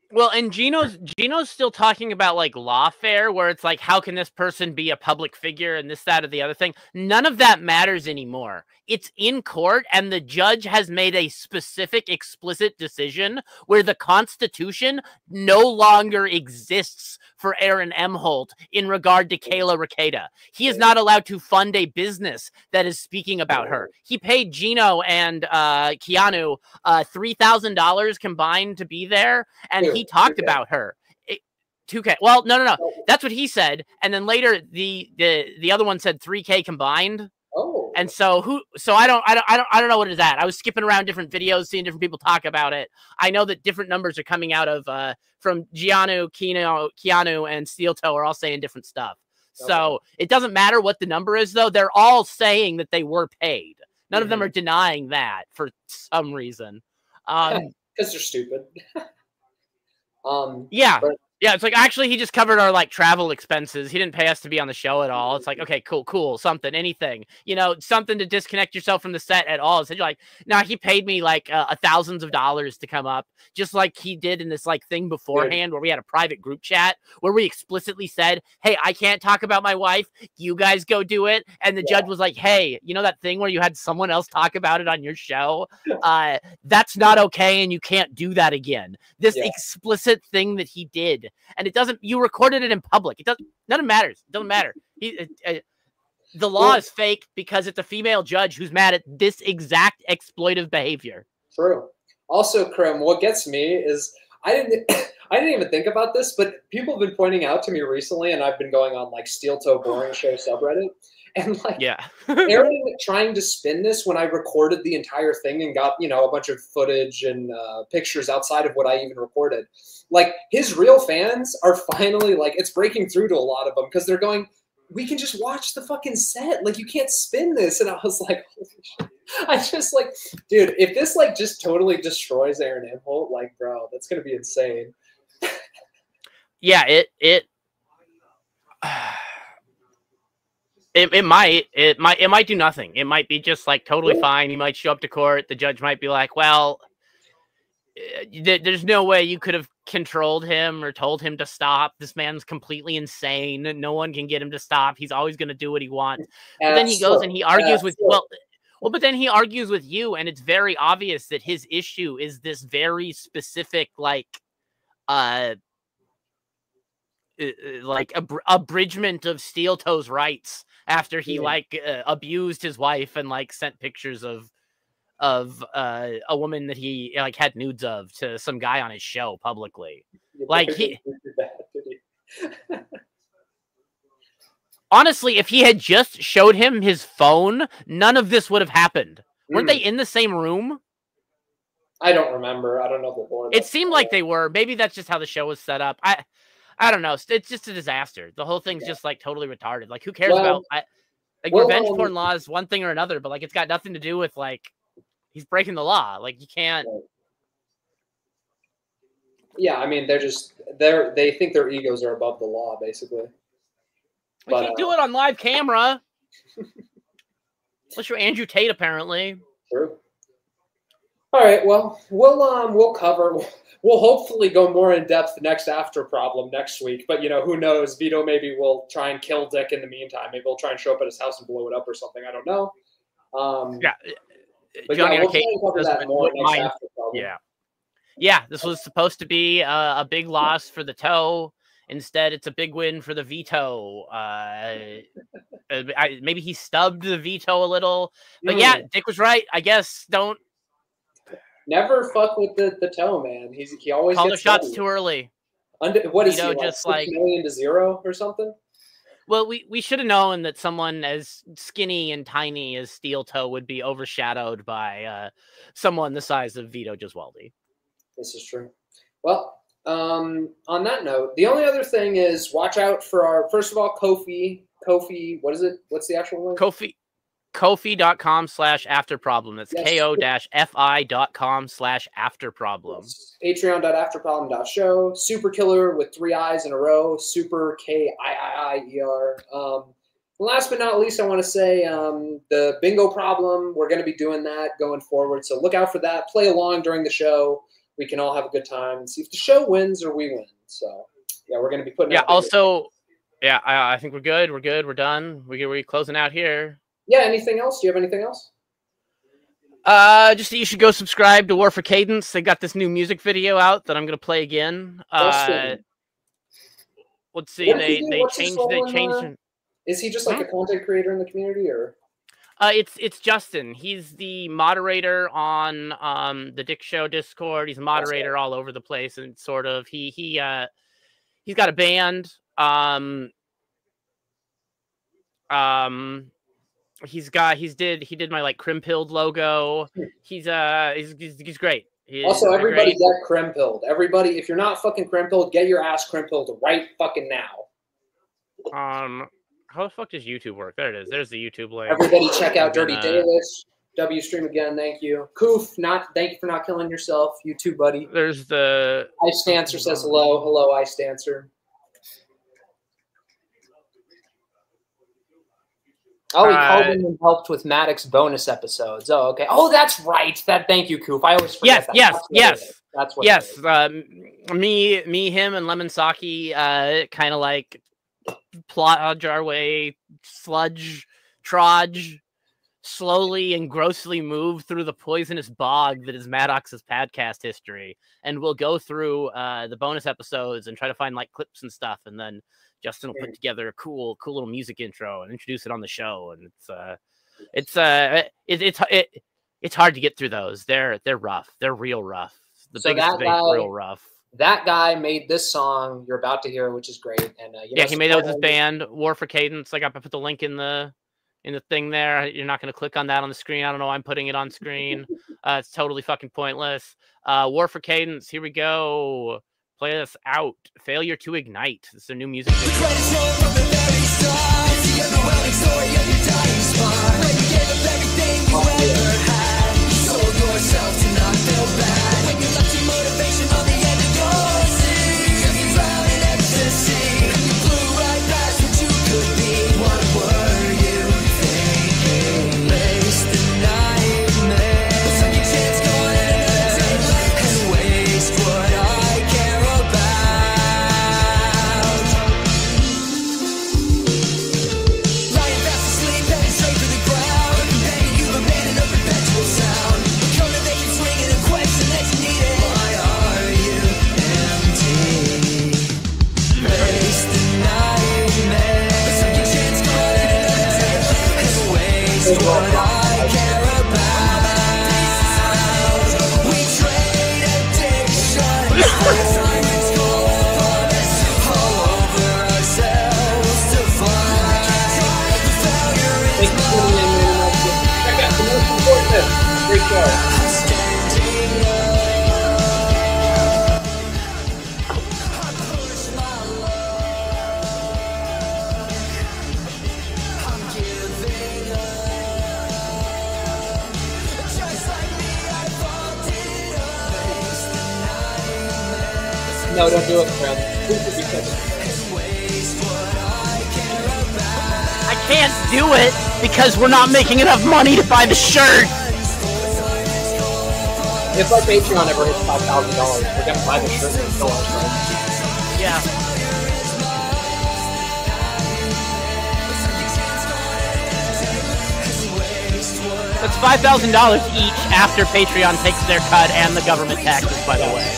Well, and Gino's still talking about, like, lawfare, where it's like, how can this person be a public figure and this, that, or the other thing? None of that matters anymore. It's in court, and the judge has made a specific, explicit decision where the Constitution no longer exists for Aaron Emholt in regard to Kayla Ricada. He is not allowed to fund a business that is speaking about her. He paid Gino and Keanu $3,000 combined to be there, and he talked about her. 2K. Well, no. That's what he said, and then later the other one said 3K combined. Oh. And so I don't know what it is at. I was skipping around different videos, seeing different people talk about it. I know that different numbers are coming out of from Keanu, and Steel Toe are all saying different stuff. Okay. So it doesn't matter what the number is, though. They're all saying that they were paid. None of them are denying that for some reason. Because they're stupid. Yeah. Yeah, it's like, actually, he just covered our, like, travel expenses. He didn't pay us to be on the show at all. It's like, okay, cool, something, anything. You know, something to disconnect yourself from the set at all. So you're like, nah, he paid me, like, thousands of dollars to come up, just like he did in this, like, thing beforehand where we had a private group chat where we explicitly said, hey, I can't talk about my wife. You guys go do it. And the judge was like, hey, you know that thing where you had someone else talk about it on your show? That's not okay, and you can't do that again. This explicit thing that he did. And it doesn't, you recorded it in public. It doesn't, none of it matters. It doesn't matter. The law is fake because it's a female judge who's mad at this exact exploitive behavior. True. Also, Krim, what gets me is I didn't even think about this, but people have been pointing out to me recently, and I've been going on like Steel Toe Boring Show subreddit. And like, Aaron trying to spin this when I recorded the entire thing and got, you know, a bunch of footage and pictures outside of what I even recorded. Like, his real fans are finally like, it's breaking through to a lot of them because they're going, we can just watch the fucking set. Like, you can't spin this. And I was like, holy shit. I just like, dude, if this like just totally destroys Aaron Emholt, like, bro, that's gonna be insane. Yeah, It might do nothing. It might be just like totally fine. You might show up to court. The judge might be like, well, there's no way you could have controlled him or told him to stop. This man's completely insane. No one can get him to stop. He's always going to do what he wants. But then he goes and he argues with, but then he argues with you. And it's very obvious that his issue is this very specific, like abridgment of Steel Toe's rights after he abused his wife and like sent pictures of a woman that he like had nudes of to some guy on his show publicly. Like he honestly, if he had just showed him his phone, none of this would have happened. Weren't they in the same room? I don't remember. I don't know the lore. It seemed like they were. Maybe that's just how the show was set up. I don't know. It's just a disaster. The whole thing's just like totally retarded. Like, who cares about revenge porn law is one thing or another, but like it's got nothing to do with like he's breaking the law. Like, you can't. Yeah, I mean, they think their egos are above the law, basically. You can't do it on live camera. Unless you're Andrew Tate, apparently. True. All right. Well, we'll hopefully go more in depth next After Problem next week. But, you know, who knows? Vito maybe will try and kill Dick in the meantime. Maybe he'll try and show up at his house and blow it up or something. I don't know. But Johnny we'll cover that more next After Problem. Yeah, this was supposed to be a big loss for the Toe. Instead, it's a big win for the Veto. Maybe he stubbed the Veto a little. But yeah, Dick was right. I guess don't. Never fuck with the Toe, man. He always call gets the shots ready. too early. What is Veto he, just like 6 million to 0 or something? Well, we should have known that someone as skinny and tiny as Steel Toe would be overshadowed by someone the size of Vito Gesualdi. This is true. Well, on that note, the only other thing is watch out for our, first of all, Ko-fi, what is it? What's the actual one? Ko-fi.com/afterproblem. That's ko-fi.com/afterproblem. Patreon.afterproblem.show. Super Killer with 3 I's in a row. Super KIIIER. Last but not least, I want to say the bingo problem. We're going to be doing that going forward. So look out for that. Play along during the show. We can all have a good time and see if the show wins or we win. So yeah, we're going to be putting. Yeah. Also, yeah, I think we're good. We're good. We're done. We're closing out here. Yeah, anything else? Do you have anything else? Just that you should go subscribe to War for Cadence. They got this new music video out that I'm going to play again. let's see. What does he do? They What's his changed. role They in, changed. Is he just like a content creator in the community, or? It's Justin. He's the moderator on the Dick Show Discord. He's a moderator all over the place, and sort of he's got a band. He did my like Crimpilled logo. He's great. Also, everybody get Crimpilled. Everybody, if you're not fucking Crimpilled, get your ass Crimpilled right fucking now. How the fuck does YouTube work? There it is. There's the YouTube link. Everybody check out Dirty Dalish. W stream again, thank you. Koof, thank you for not killing yourself, you too, buddy. There's the Ice Dancer says hello. Hello, Ice Dancer. Oh, he called in and helped with Maddox bonus episodes. Oh, okay. Oh, that's right. Thank you, Koof. I always forget that. Yes. That's what me, him, and Lemon Saki kind of like plodge our way, trudge, slowly and grossly move through the poisonous bog that is Maddox's podcast history, and we'll go through the bonus episodes and try to find like clips and stuff, and then Justin will put together a cool little music intro and introduce it on the show, and it's hard to get through those. They're rough. They're real rough. The biggest debate, real rough. That guy made this song you're about to hear, which is great. And he made that with his band, War for Cadence. Like I put the link in the thing there. You're not going to click on that on the screen. I don't know why I'm putting it on screen. It's totally fucking pointless. War for Cadence. Here we go. Play this out. Failure to Ignite. It's a new music video. No, don't do it, friend. I can't do it because we're not making enough money to buy the shirt. If our Patreon ever hits $5,000, we're gonna buy the shirt and fill our shirt. Yeah. That's $5,000 each after Patreon takes their cut and the government taxes, by the way.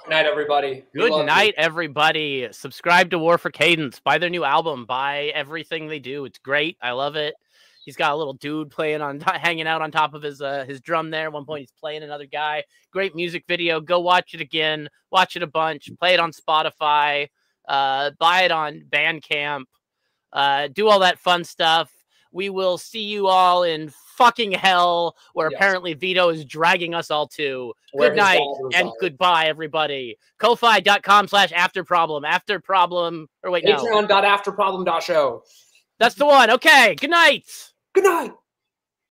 Good night, everybody. Good night, everybody. Subscribe to War for Cadence. Buy their new album. Buy everything they do. It's great. I love it. He's got a little dude hanging out on top of his drum there. At one point, he's playing another guy. Great music video. Go watch it again. Watch it a bunch. Play it on Spotify. Buy it on Bandcamp. Do all that fun stuff. We will see you all in fucking hell, where apparently Vito is dragging us all to. Good night and goodbye, everybody. Ko-fi.com/afterproblem. Afterproblem. Or wait, no. Patreon.afterproblem.show. That's the one. Okay. Good night. Good night.